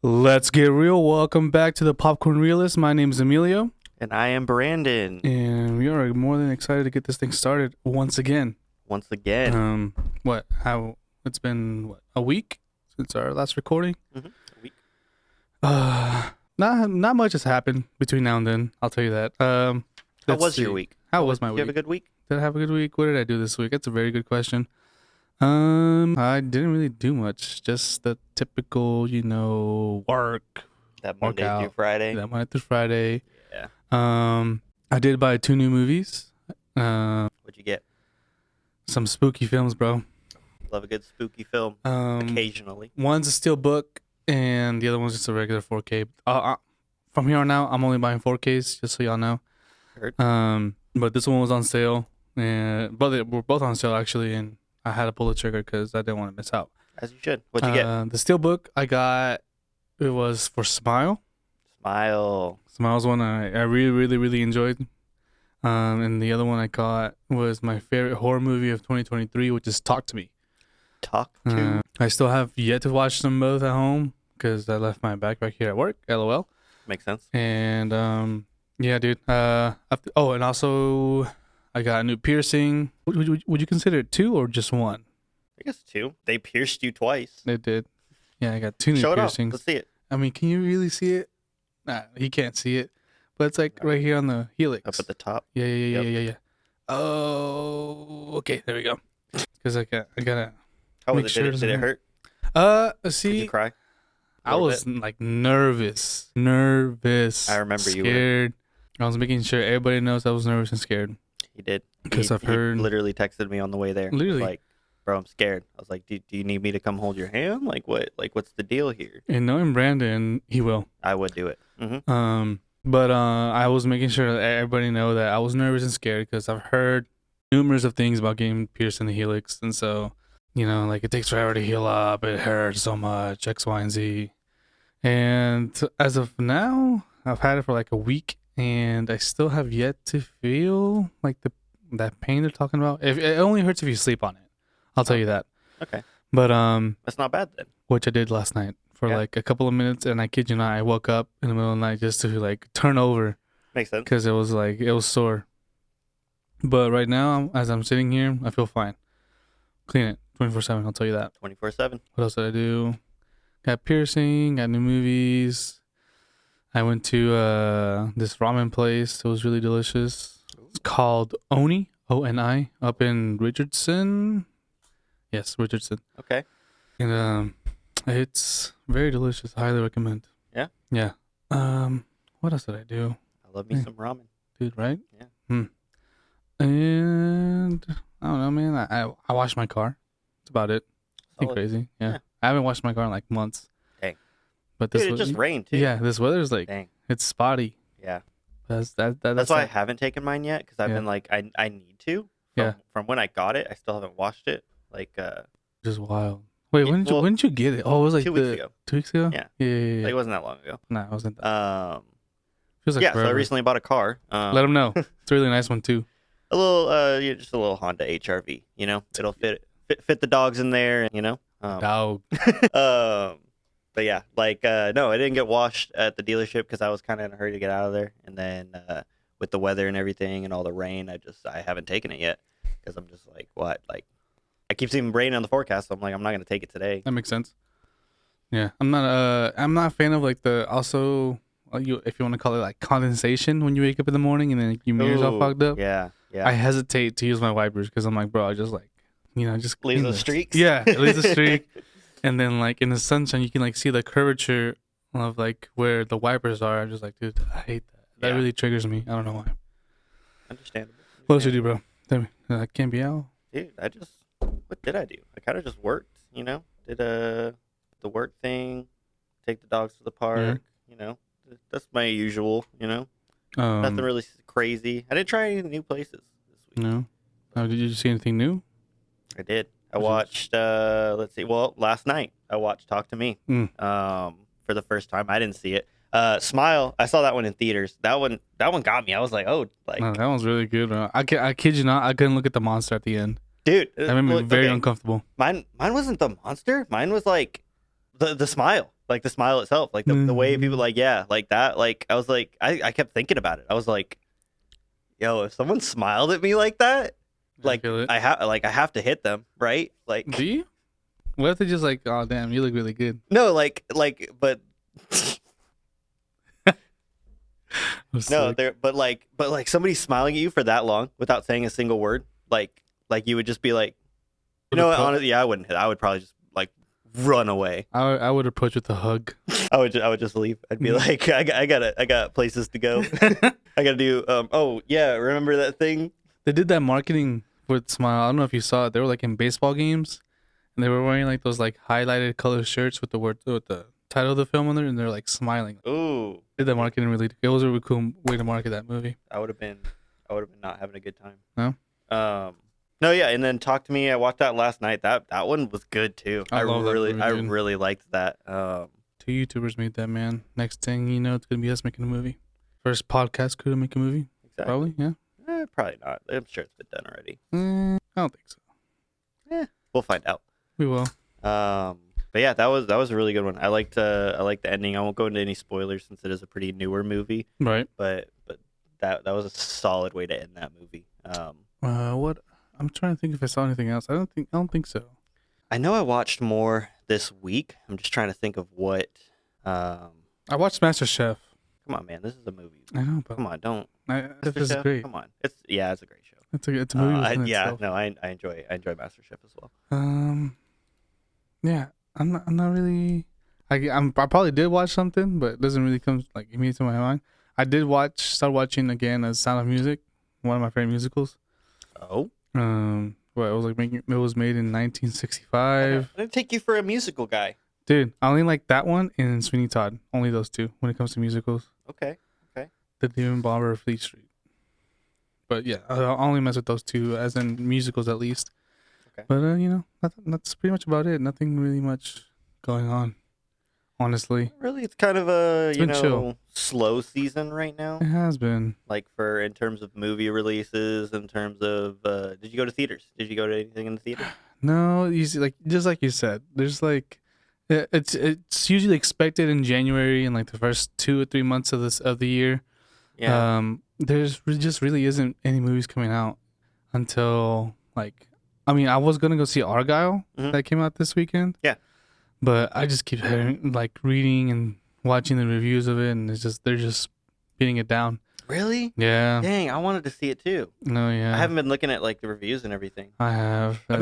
Let's get real. Welcome back to the Popcorn Reelists. My name is Emilio. And I am Brandon. And we are more than excited to get this thing started once again. Once again. It's been a week since our last recording? A week. Not much has happened between now and then. I'll tell you that. How was your week? How was my week? Did you have a good week? Did I have a good week? What did I do this week? That's a very good question. I didn't really do much. Just the typical, work. That Monday through Friday. That Monday through Friday. Yeah. I did buy 2 new movies. What'd you get? Some spooky films, bro. Love a good spooky film. Occasionally. One's a steel book, and the other one's just a regular 4K. From here on out, I'm only buying 4Ks, just so y'all know. Heard. But this one was on sale, and they were both on sale actually, and I had to pull the trigger because I didn't want to miss out. As you should. What'd you get? The steel book I got, it was for Smile. Smile's one I really, really, really enjoyed. And the other one I got was my favorite horror movie of 2023, which is Talk to Me. Talk to. I still have yet to watch them both at home because I left my backpack here at work. LOL. Makes sense. And yeah, dude. And also I got a new piercing. Would you consider it 2 or just 1? I guess 2. They pierced you twice. They did. Yeah, I got 2 new Show it piercings. off. Let's see it. I mean, can you really see it? Nah, you can't see it. But it's like right here on the helix. Up at the top. Yeah. Oh, okay. There we go. Because I gotta. How was make it? sure Did it hurt? See. Did you cry? I was like nervous. I remember you were. Scared. I was making sure everybody knows I was nervous and scared. He did. Because I've heard. He literally texted me on the way there. Literally. Like, bro, I'm scared. I was like, do you need me to come hold your hand? Like, what? Like, what's the deal here? And knowing Brandon, he will. I would do it. Mm-hmm. But I was making sure that everybody know that I was nervous and scared because I've heard numerous of things about getting pierced in the helix, and so like it takes forever to heal up. It hurts so much, X, Y, and Z. And as of now, I've had it for like a week, and I still have yet to feel like that pain they're talking about. It only hurts if you sleep on it. I'll tell you that. Okay. But that's not bad then. which I did last night for like a couple of minutes, and I kid you not, I woke up in the middle of the night just to like turn over. Makes sense. Because it was sore. But right now, as I'm sitting here, I feel fine. Clean it 24/7. I'll tell you that. 24/7. What else did I do? Got piercing. Got new movies. I went to this ramen place. It was really delicious. It's called Oni, Oni, up in Richardson. Yes, Richardson. Okay. And it's very delicious. Highly recommend. Yeah? Yeah. What else did I do? I love me some ramen. Dude, right? Yeah. And I don't know, man. I washed my car. That's about it. Nothing crazy. Yeah. I haven't washed my car in like months. Dang. But Dude, it just rained too. Yeah, this weather's like, dang, it's spotty. Yeah. That's why I haven't taken mine yet, because I've been like, I need to. From when I got it, I still haven't washed it. Like, just wild. Wait, when did you get it? Oh, it was like 2 weeks ago. 2 weeks ago? Yeah. Yeah. Like, it wasn't that long ago. No, it wasn't. Feels like forever. So I recently bought a car. Let them know. It's a really nice one too. A little, just a little Honda HR-V. It'll fit the dogs in there. Dog. But yeah, like no, I didn't get washed at the dealership because I was kind of in a hurry to get out of there. And then with the weather and everything and all the rain, I haven't taken it yet because I'm just like, what? Like, I keep seeing rain on the forecast. So I'm like, I'm not gonna take it today. That makes sense. Yeah, I'm not a fan of like if you want to call it like condensation when you wake up in the morning and then your mirrors all fogged up. Yeah. I hesitate to use my wipers because I'm like, bro, I just like, just leave the streaks. Yeah, it leaves a streak. And then like in the sunshine, you can like see the curvature of like where the wipers are. I'm just like, dude, I hate that. That really triggers me. I don't know why. Understandable. What else you do, bro? Tell me. I can't be out. Dude, what did I do? I kind of just worked, did the work thing, take the dogs to the park, that's my usual, nothing really crazy. I didn't try any new places this week. No. Did you see anything new? I did. I watched, last night I watched Talk to Me for the first time. I didn't see it. Smile, I saw that one in theaters. That one got me. I was like, oh, like, no, that one's really good, bro. I kid you not, I couldn't look at the monster at the end. Dude, that made me very uncomfortable. Mine wasn't the monster. Mine was like the smile. Like the smile itself, like the way people like like that. Like I was like I kept thinking about it. I was like, yo, if someone smiled at me like that, like feel it. I have to hit them, right? Like Do you? What if they just like, oh damn, you look really good? no, but I'm no, sick. there, but like somebody smiling at you for that long without saying a single word, like you would just be like, you know what? Honestly, yeah, I wouldn't hit. I would probably just like run away. I would approach with a hug. I would just leave. I'd be like, I got places to go. I gotta do. Oh yeah, remember that thing? They did that marketing with Smile. I don't know if you saw it. They were like in baseball games, and they were wearing like those like highlighted color shirts with the title of the film on there, and they're like smiling. Ooh, Did that marketing really? It was a really cool way to market that movie. I would have been not having a good time. No, No, yeah, and then Talk to Me. I watched that last night. That one was good too. I love that movie, I dude. really liked that. Two YouTubers made that, man. Next thing you know, it's gonna be us making a movie. First podcast crew to make a movie, Exactly. probably. Yeah. Probably not. I'm sure it's been done already. I don't think so. We'll find out. We will. But yeah, that was a really good one. I liked the ending. I won't go into any spoilers since it is a pretty newer movie. Right. But that was a solid way to end that movie. What? I'm trying to think if I saw anything else. I don't think so. I know I watched more this week. I'm just trying to think of what. I watched Master Chef. Come on, man. This is a movie. I know, but Come on, don't. this is great. Come on. It's a great show. It's a movie within yeah, itself. no, I enjoy Master Chef as well. Yeah, I'm not really. I probably did watch something, but it doesn't really come like immediately to my mind. I did start watching again Sound of Music, one of my favorite musicals. Oh. Well, it was made in 1965. I didn't take you for a musical guy. Dude, I only like that one and Sweeney Todd. Only those two when it comes to musicals. Okay. The Demon Barber of Fleet Street. But yeah, I only mess with those two, as in musicals at least. Okay. But that's pretty much about it. Nothing really much going on, honestly. Really, it's kind of a chill. slow season right now. It has been. Like in terms of movie releases, in terms of did you go to theaters? Did you go to anything in the theater? No, just like you said, there's like it's usually expected in January and like the first 2 or 3 months of the year. Yeah. There's just really isn't any movies coming out until like, I mean, I was gonna go see Argyle that came out this weekend. Yeah. But I just keep hearing, like, reading and watching the reviews of it, and they're just beating it down. Really? Yeah. Dang, I wanted to see it too. No, yeah. I haven't been looking at like the reviews and everything. I have. I've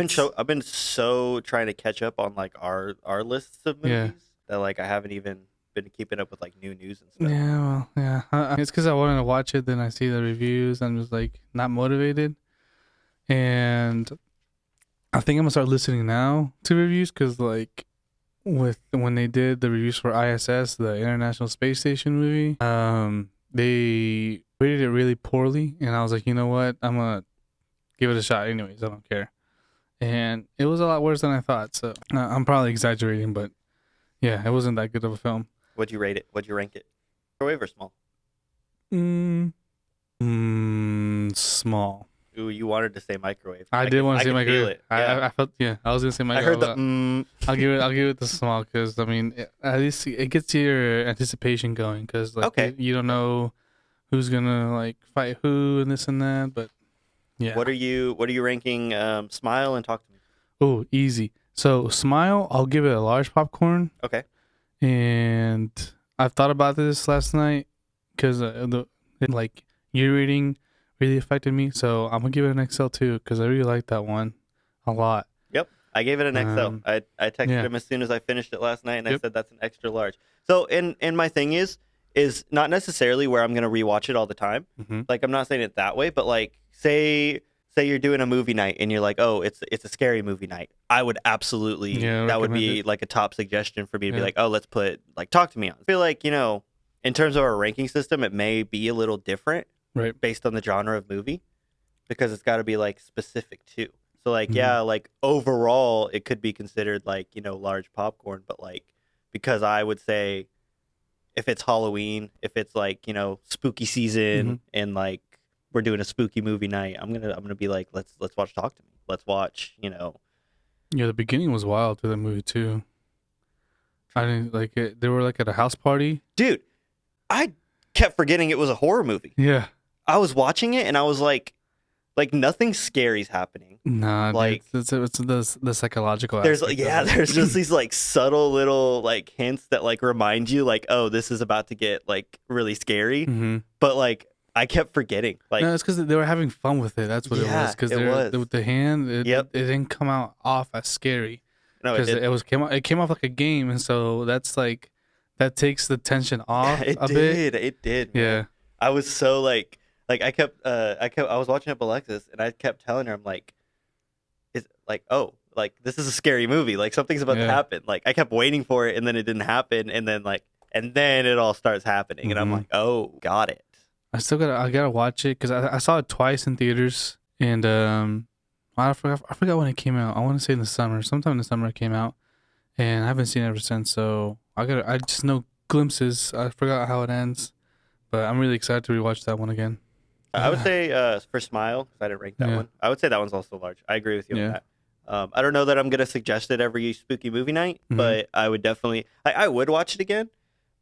been so trying to catch up on like our lists of movies that like I haven't even been keeping up with like new news and stuff. Yeah, well, yeah. It's because I wanted to watch it, then I see the reviews, I'm just like not motivated, and I think I'm gonna start listening now to reviews because like when they did the reviews for ISS, the International Space Station movie, they rated it really poorly, and I was like, you know what, I'm gonna give it a shot anyways. I don't care, and it was a lot worse than I thought. So I'm probably exaggerating, but yeah, it wasn't that good of a film. What'd you rate it? What'd you rank it? Microwave or small? Small. Ooh, you wanted to say microwave. I did want to say I could feel microwave. it. Yeah. I felt, yeah, I was gonna say I microwave. heard the I'll give it the small because I mean at least it gets your anticipation going because like Okay. you don't know who's gonna like fight who and this and that, but yeah. What are you ranking Smile and Talk to Me? Oh, easy. So Smile, I'll give it a large popcorn, Okay. and I've thought about this last night because like your rating really affected me, so I'm gonna give it an XL too because I really like that one a lot. Yep. I gave it an XL. I texted him as soon as I finished it last night and I said that's an extra large. So and my thing is not necessarily where I'm gonna rewatch it all the time. Mm-hmm. Like I'm not saying it that way, but like say you're doing a movie night and you're like, oh, it's a scary movie night. I would absolutely that would be like a top suggestion for me to be like, oh, let's put like Talk to Me on. I feel like, in terms of our ranking system, it may be a little different, right, based on the genre of movie, because it's got to be like specific too. So like like overall it could be considered like, large popcorn, but like because I would say if it's Halloween, if it's like, spooky season and like we're doing a spooky movie night, I'm gonna be like, let's watch Talk to Me. Let's watch, Yeah, the beginning was wild to the movie too. I didn't like it. They were like at a house party. Dude, I kept forgetting it was a horror movie. Yeah. I was watching it and I was like nothing scary's happening. Nah, Like, dude, it's the psychological there's aspect like, of it. there's just these like subtle little like hints that like remind you like, oh, this is about to get like really scary. Mm-hmm. But like I kept forgetting. Like, No, it's because they were having fun with it. That's what it was. Because with the hand, it didn't come out off as scary. no, Because it came off like a game, and so that's like that takes the tension off a bit. It did. Man. Yeah. I was so like I was watching it with Alexis and I kept telling her, I'm like, it's like, oh, like this is a scary movie. Like something's about to happen. Like I kept waiting for it and then it didn't happen. And then it all starts happening. And I'm like, oh, got it. I gotta watch it because I saw it twice in theaters. And I forgot when it came out. I want to say in the summer. Sometime in the summer it came out. And I haven't seen it ever since. So I just know glimpses. I forgot how it ends. But I'm really excited to rewatch that one again. I would say for Smile, because I didn't rank that one. I would say that one's also large. I agree with you on that. I don't know that I'm gonna suggest it every spooky movie night, but I would definitely. I would watch it again,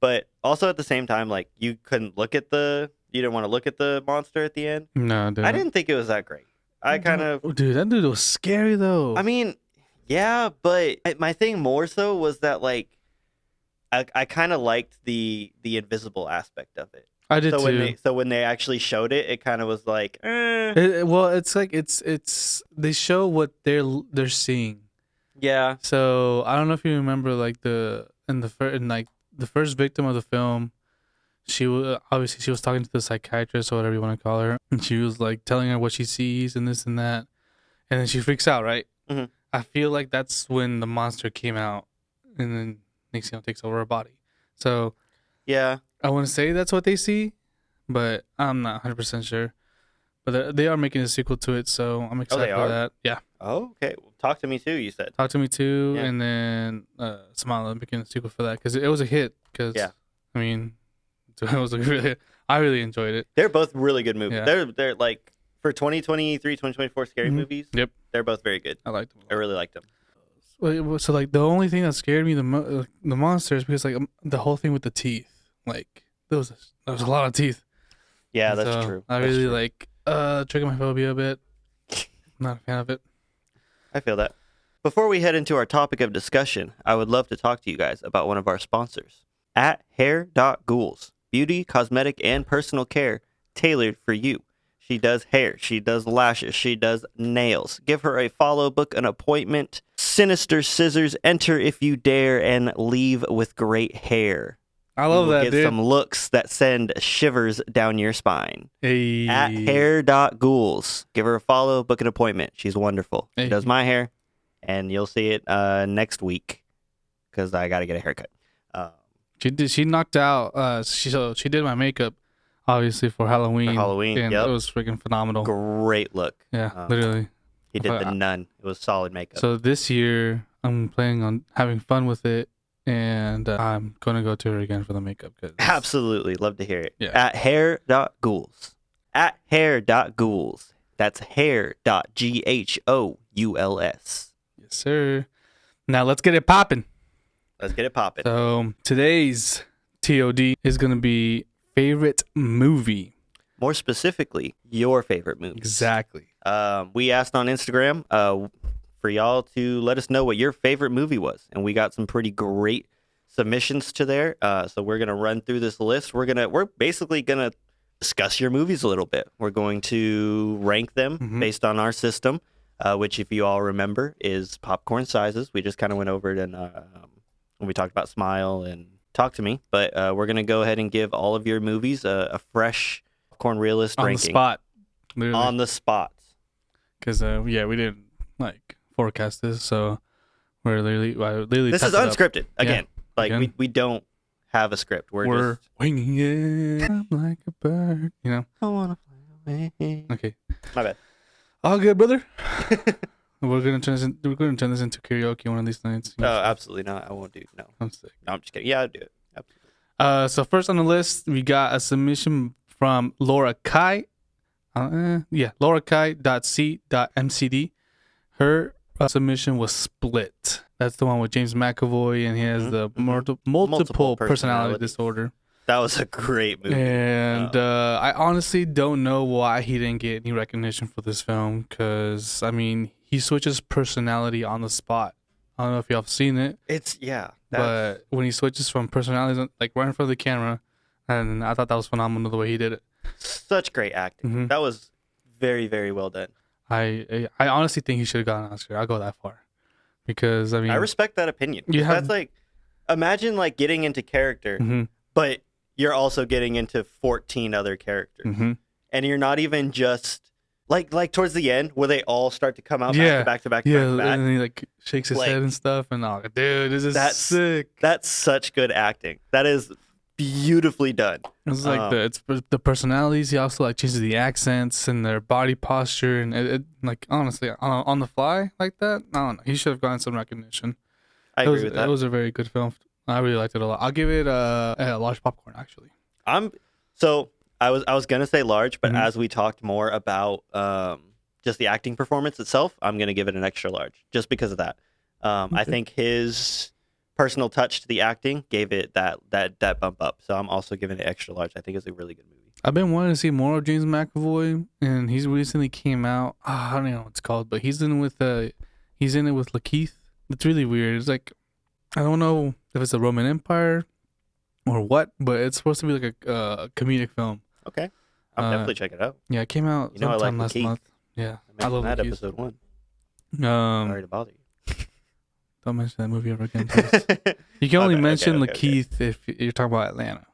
but also at the same time, like you didn't want to look at the monster at the end. No, dude. I didn't think it was that great. Dude, that dude was scary though. I mean, yeah, but my thing more so was that like I kind of liked the invisible aspect of it. I did too. When they actually showed it, it kind of was like, well, it's like it's they show what they're seeing. Yeah. So I don't know if you remember, like the first victim of the film, she was talking to the psychiatrist or whatever you want to call her, and she was like telling her what she sees and this and that, and then she freaks out, right? Mm-hmm. I feel like that's when the monster came out, and then next thing takes over her body. So yeah. I want to say that's what they see, but I'm not 100% sure. But they are making a sequel to it, so I'm excited for that. Yeah. Oh, okay. Well, Talk to Me Too, you said. Talk to Me Too, and then Smile making a sequel for that because it was a hit. I mean, it was I really enjoyed it. They're both really good movies. Yeah. They're like for 2023, 2024 scary movies. Yep. They're both very good. I liked them. I really liked them. So like the only thing that scared me the monsters because like the whole thing with the teeth. Like there was a lot of teeth. Yeah, that's true. I really like trichomophobia a bit. Not a fan of it. I feel that. Before we head into our topic of discussion, I would love to talk to you guys about one of our sponsors. At hair.ghouls, beauty, cosmetic, and personal care tailored for you. She does hair, she does lashes, she does nails. Give her a follow, book an appointment. Sinister scissors, enter if you dare, and leave with great hair. I love that, get dude. some looks that send shivers down your spine. Hey. At hair.ghouls. Give her a follow, book an appointment. She's wonderful. She does my hair, and you'll see it next week because I got to get a haircut. She knocked out. She did my makeup, obviously for Halloween. And it was freaking phenomenal. Great look. Yeah, literally. He did the nun. It was solid makeup. So this year I'm planning on having fun with it. And I'm going to go to her again for the makeup. Absolutely. Love to hear it. Yeah. At hair.ghouls. At hair.ghouls. That's hair.ghouls. Yes, sir. Now let's get it popping. Let's get it popping. So today's TOD is going to be favorite movie. More specifically, your favorite movie. Exactly. We asked on Instagram for y'all to let us know what your favorite movie was, and we got some pretty great submissions to there. So we're gonna run through this list. We're basically gonna discuss your movies a little bit. We're going to rank them based on our system, which, if you all remember, is popcorn sizes. We just kind of went over it and when we talked about Smile and Talk to Me. But we're gonna go ahead and give all of your movies a fresh Popcorn Realist ranking on the spot. Literally. On the spot. Because we didn't forecast this, so we're literally this is unscripted again. We don't have a script. We're just winging it. I'm like a bird, I wanna fly away. Okay, my bad. All good, brother. We're gonna turn this into karaoke one of these nights. Oh, absolutely not. I won't do. No, I'm sick. No, I'm just kidding. Yeah, I'll do it. Absolutely. So first on the list, we got a submission from Laura Kai. Laura Kai.c.mcd. Her submission was Split. That's the one with James McAvoy, and he has the multiple personality disorder. That was a great movie. And I honestly don't know why he didn't get any recognition for this film, because, I mean, he switches personality on the spot. I don't know if y'all have seen it. But when he switches from personalities, like right in front of the camera, and I thought that was phenomenal the way he did it. Such great acting. Mm-hmm. That was very, very well done. I honestly think he should have gotten an Oscar. I'll go that far. Because, I mean... I respect that opinion. That's like... Imagine, like, getting into character, mm-hmm. but you're also getting into 14 other characters. Mm-hmm. And you're not even just... Like towards the end, where they all start to come out back to back. And then he, like, shakes his head and stuff, and I'm like, dude, this is sick. That's such good acting. That is beautifully done. It's like the personalities. He also like changes the accents and their body posture, and it like honestly on the fly like that. I don't know. He should have gotten some recognition. I agree with that. It was a very good film. I really liked it a lot. I'll give it a large popcorn actually. I was gonna say large, but mm-hmm. as we talked more about just the acting performance itself, I'm gonna give it an extra large just because of that. Okay. I think his personal touch to the acting gave it that bump up. So I'm also giving it extra large. I think it's a really good movie. I've been wanting to see more of James McAvoy, and he's recently came out. I don't know what it's called, but he's in it with Lakeith. It's really weird. It's like, I don't know if it's a Roman Empire or what, but it's supposed to be like a comedic film. Okay, I'll definitely check it out. Yeah, it came out sometime last month. Yeah, I love that Lakeith. episode 1. Sorry to bother you. Don't mention that movie ever again, please. You can only mention Lakeith if you're talking about Atlanta.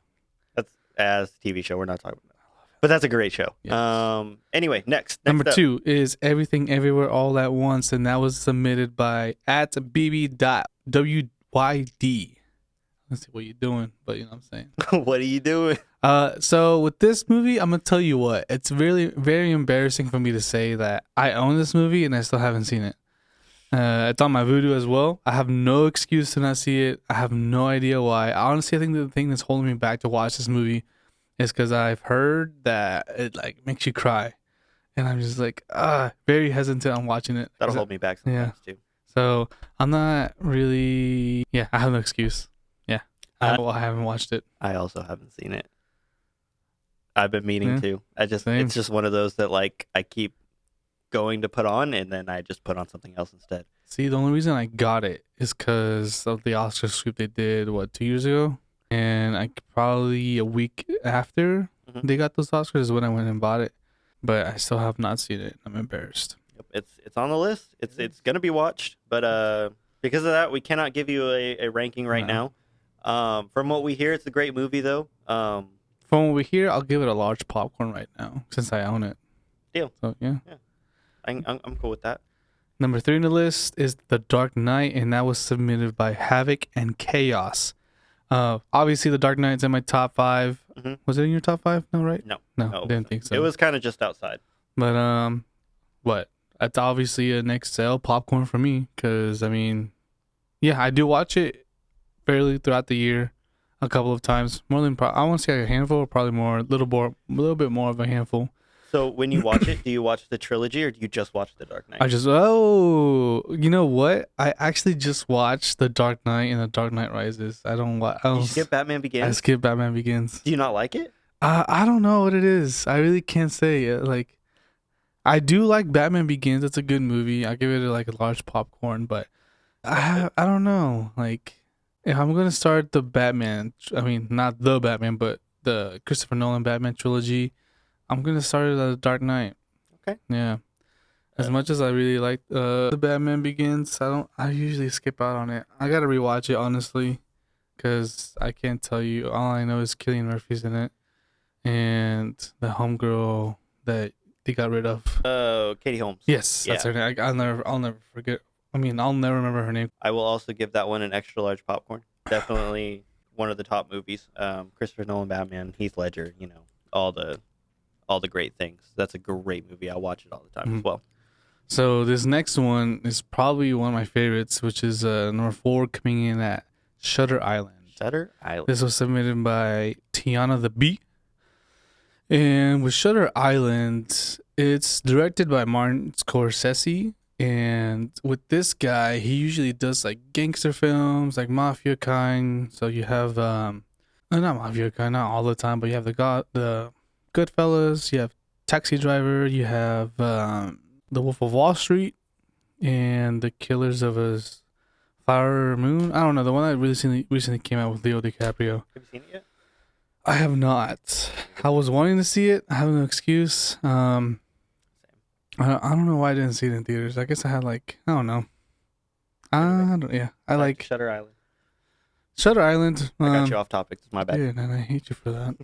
That's as a TV show. We're not talking about that. But that's a great show. Yes. Anyway, next Number 2 is Everything Everywhere All at Once, and that was submitted by @bb.wyd. Let's see what you're doing, but you know what I'm saying. What are you doing? So with this movie, I'm gonna tell you what. It's really very embarrassing for me to say that I own this movie and I still haven't seen it. It's on my Vudu as well. I have no excuse to not see it. I have no idea why. Honestly, I think the thing that's holding me back to watch this movie is because I've heard that it like makes you cry, and I'm just like very hesitant on watching it. That'll hold me back sometimes too. So I'm not really. Yeah, I have no excuse. Yeah, I haven't watched it. I also haven't seen it. I've been meaning to. It's just one of those that like I keep going to put on, and then I just put on something else instead. See, the only reason I got it is because of the Oscar sweep they did 2 years ago, and probably a week after they got those Oscars is when I went and bought it. But I still have not seen it. I'm embarrassed. Yep, it's on the list. It's gonna be watched, but because of that, we cannot give you a ranking right now. From what we hear, it's a great movie though. From what we hear, I'll give it a large popcorn right now since I own it. Deal. So yeah. I'm cool with that. Number 3 on the list is The Dark Knight, and that was submitted by Havoc and Chaos. Obviously, The Dark Knight's in my top 5. Mm-hmm. Was it in your top 5? No, right? No, I didn't think so. It was kind of just outside. But what? That's obviously an XL popcorn for me, because I mean, yeah, I do watch it fairly throughout the year, a couple of times. More than I want to say a handful, or probably more, a little bit more of a handful. So when you watch it, do you watch the trilogy or do you just watch The Dark Knight? You know what? I actually just watched The Dark Knight and The Dark Knight Rises. You skip Batman Begins? I skip Batman Begins. Do you not like it? I don't know what it is. I really can't say. Like, I do like Batman Begins. It's a good movie. I give it like a large popcorn, but I don't know. Like, if I'm gonna start the Batman, I mean not the Batman, but the Christopher Nolan Batman trilogy, I'm gonna start it at The Dark Knight. Okay. Yeah. As much as I really like the Batman Begins, I usually skip out on it. I gotta rewatch it honestly, because I can't tell you. All I know is Cillian Murphy's in it, and the homegirl that they got rid of. Katie Holmes. Yes, that's her name. I'll never forget. I mean, I'll never remember her name. I will also give that one an extra large popcorn. Definitely one of the top movies. Christopher Nolan Batman, Heath Ledger. You know, all the great things. That's a great movie. I watch it all the time as well. So this next one is probably one of my favorites, which is number 4 coming in at Shutter Island. Shutter Island. This was submitted by Tiana the Bee. And with Shutter Island, it's directed by Martin Scorsese. And with this guy, he usually does like gangster films, like mafia kind. So you have not mafia kind, not all the time, but you have the Goodfellas, you have Taxi Driver, you have The Wolf of Wall Street, and The Killers of a Flower Moon. I don't know, the one that recently came out with Leo DiCaprio. Have you seen it yet? I have not. I was wanting to see it. I have no excuse. I don't know why I didn't see it in theaters. I guess I had like, I don't know. Yeah. I Back like to Shutter Island. Shutter Island. I got you off topic. It's my bad. Yeah, and I hate you for that.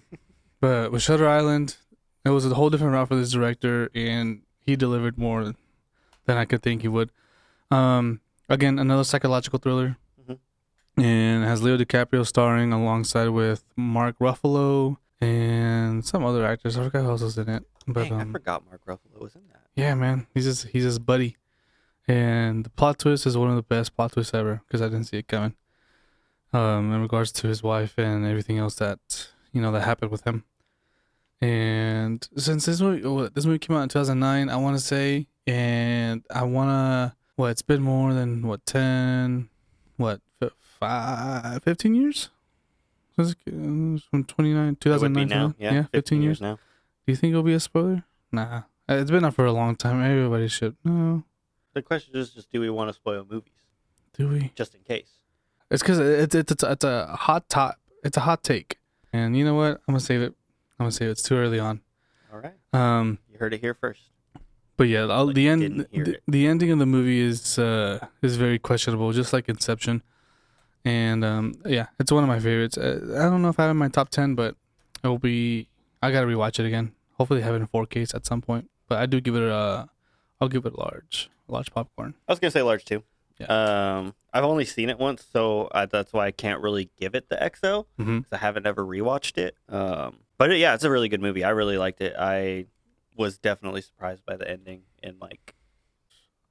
But with Shutter Island, it was a whole different route for this director, and he delivered more than I could think he would. Again, another psychological thriller, and it has Leo DiCaprio starring alongside with Mark Ruffalo and some other actors. I forgot who else was in it. But Dang, I forgot Mark Ruffalo was in that. yeah, man, he's his buddy, and the plot twist is one of the best plot twists ever because I didn't see it coming. In regards to his wife and everything else that that happened with him. And since this movie came out in 2009, I want to say, and I want to, it's been more than 10, 15 years? From 2009, 2009 now, yeah, 15 years now. Do you think it'll be a spoiler? Nah, it's been out for a long time. Everybody should know. The question is just, do we want to spoil movies? Do we? Just in case. It's because it's a hot top. It's a hot take, and you know what? I'm gonna save it. It's too early on. All right. You heard it here first. But yeah, the end. The ending of the movie is very questionable, just like Inception. And yeah, it's one of my favorites. I don't know if I have it in my top 10, but it will be. I gotta rewatch it again. Hopefully, have it in 4K at some point. But I do give it I'll give it a large popcorn. I was gonna say large too. Yeah. I've only seen it once, so that's why I can't really give it the XO. Because I haven't ever rewatched it. But yeah, it's a really good movie. I really liked it. I was definitely surprised by the ending, and like,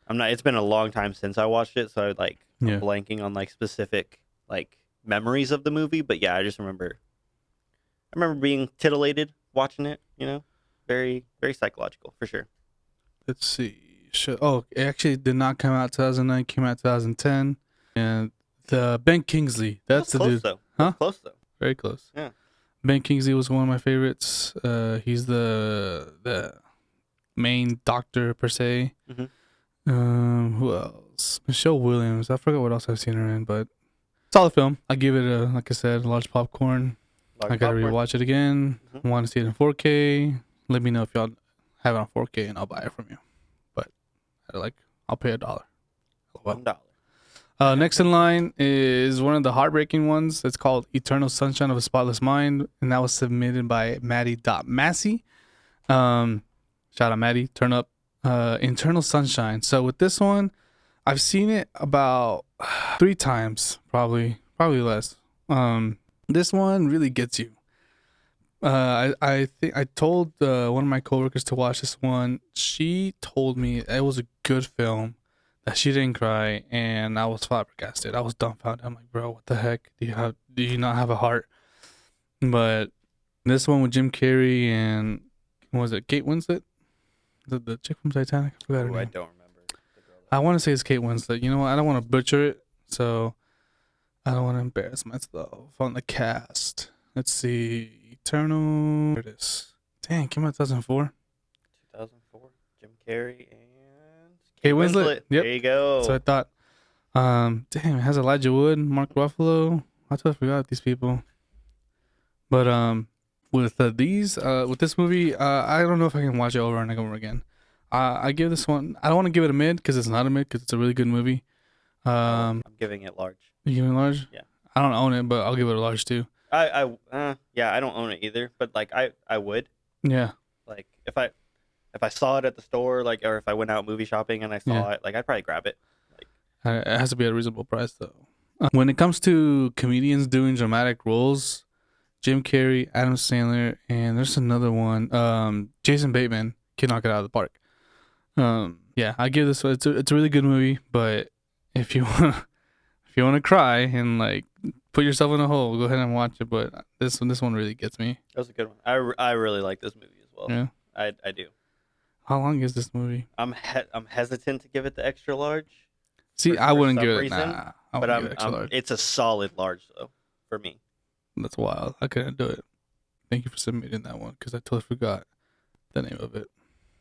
it's been a long time since I watched it, so I'm blanking on like specific like memories of the movie. But yeah, I remember being titillated watching it. Very very psychological for sure. Let's see. It actually did not come out 2009. Came out 2010. And the Ben Kingsley. That's the close, dude. Though. Huh? Close though. Very close. Yeah. Ben Kingsley was one of my favorites. He's the main doctor per se. Who else? Michelle Williams. I forgot what else I've seen her in, but solid film. I give it like I said, large popcorn. I gotta rewatch it again. Want to see it in 4K? Let me know if y'all have it on 4K, and I'll buy it from you. But I'll pay $1. $1. Next in line is one of the heartbreaking ones. It's called Eternal Sunshine of a Spotless Mind, and that was submitted by Maddie.Massey. Shout out Maddie. Turn up. Eternal Sunshine. So with this one, I've seen it about 3 times, probably less. This one really gets you. I think I told one of my coworkers to watch this one. She told me it was a good film, that she didn't cry, and I was flabbergasted. I was dumbfounded. I'm like, bro, what the heck? Do you not have a heart? But this one with Jim Carrey and was it Kate Winslet? The chick from Titanic? I forgot her name. I don't remember. I want to say it's Kate Winslet. You know what? I don't want to butcher it, so I don't want to embarrass myself on the cast. Let's see. Eternal. There it is. Dang, came out 2004. 2004. Jim Carrey and Kate Winslet. Yep. There you go. So I thought, damn, it has Elijah Wood, Mark Ruffalo. I totally forgot these people. But with this movie, I don't know if I can watch it over and over again. I give this one. I don't want to give it a mid because it's not a mid because it's a really good movie. I'm giving it large. You giving it large? Yeah. I don't own it, but I'll give it a large too. I don't own it either, but like I would. Yeah. Like if I saw it at the store, or if I went out movie shopping and I saw it, I'd probably grab it. It has to be at a reasonable price though. When it comes to comedians doing dramatic roles, Jim Carrey, Adam Sandler, and there's another one, Jason Bateman can knock it out of the park. Yeah, I give this one. It's a really good movie, but if you want to cry and put yourself in a hole, go ahead and watch it. But this one really gets me. That was a good one. I really like this movie as well. Yeah, I do. How long is this movie? I'm hesitant to give it the extra large See, I for wouldn't some give it. reason, Nah, I but wouldn't give it extra large. it's a solid large though for me. That's wild. I couldn't do it. Thank you for submitting that one because I totally forgot the name of it.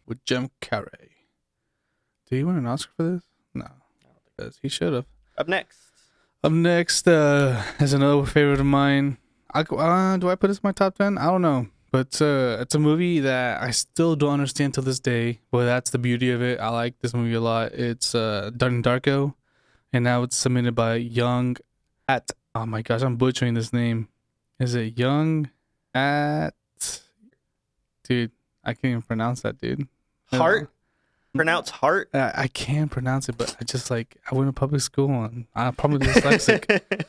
With Jim Carrey. Did he win an Oscar for this? No, because he should have. Up next. Up next is another favorite of mine. Do I put this in my top 10? I don't know. But it's a movie that I still don't understand till this day. But that's the beauty of it. I like this movie a lot. It's Donnie Darko. And now it's submitted by Young at... Oh my gosh, I'm butchering this name. Is it Young at... Dude, I can't even pronounce that, dude. Heart? Pronounce heart? I can pronounce it, but I just like... I went to public school and I'm probably dyslexic.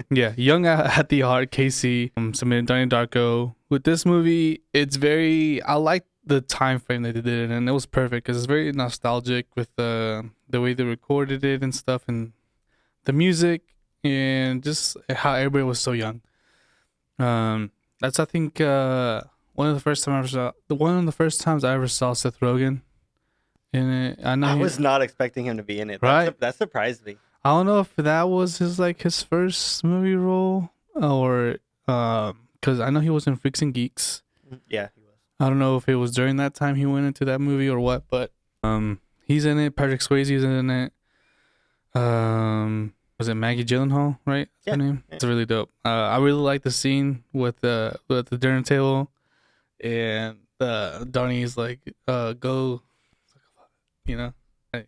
Yeah, Young at the Heart, KC, submitted Donnie Darko. With this movie, it's very... I like the time frame that they did it, and it was perfect because it's very nostalgic with the way they recorded it and stuff, and the music, and just how everybody was so young. That's I think one of the first times I ever saw Seth Rogen in it. I was not expecting him to be in it. Right? That surprised me. I don't know if that was his first movie role or because I know he was in Freaks and Geeks. Yeah, he was. I don't know if it was during that time he went into that movie or what, but he's in it. Patrick Swayze is in it. Was it Maggie Gyllenhaal? Right, that's her name. Yeah. It's really dope. I really like the scene with the dinner table, and Donnie's like, "Go," you know. And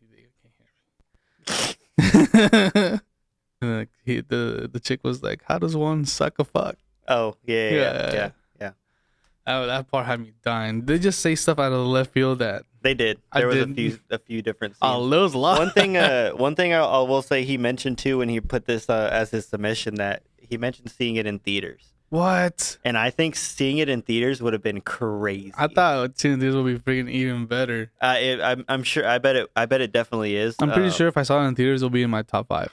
like the chick was like, "How does one suck a fuck?" Oh yeah. Oh, that part had me dying. They just say stuff out of the left field that they did. There was a few different scenes. Oh, there was a lot. One thing I will say he mentioned too when he put this as his submission, that he mentioned seeing it in theaters. What? And I think seeing it in theaters would have been crazy. I thought seeing this would be freaking even better. I'm sure. I bet it definitely is. I'm pretty sure if I saw it in theaters, it'll be in my top 5.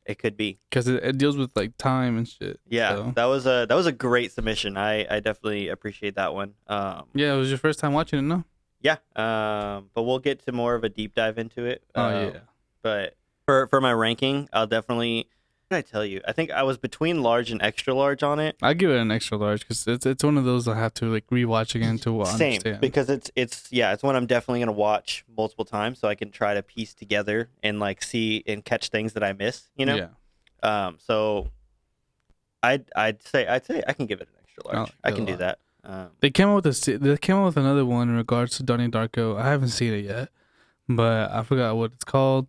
It could be because it deals with like time and shit. Yeah, so. that was a great submission. I definitely appreciate that one. Yeah, it was your first time watching it, no? Yeah. But we'll get to more of a deep dive into it. Yeah. But for my ranking, I'll definitely. What did I tell you? I think I was between large and extra large on it. I give it an extra large because it's one of those I have to like rewatch again to understand. Same, because it's one I'm definitely gonna watch multiple times so I can try to piece together and like see and catch things that I miss. You know. Yeah. So I'd say I can give it an extra large. I can do that. They came out with another one in regards to Donnie Darko. I haven't seen it yet, but I forgot what it's called.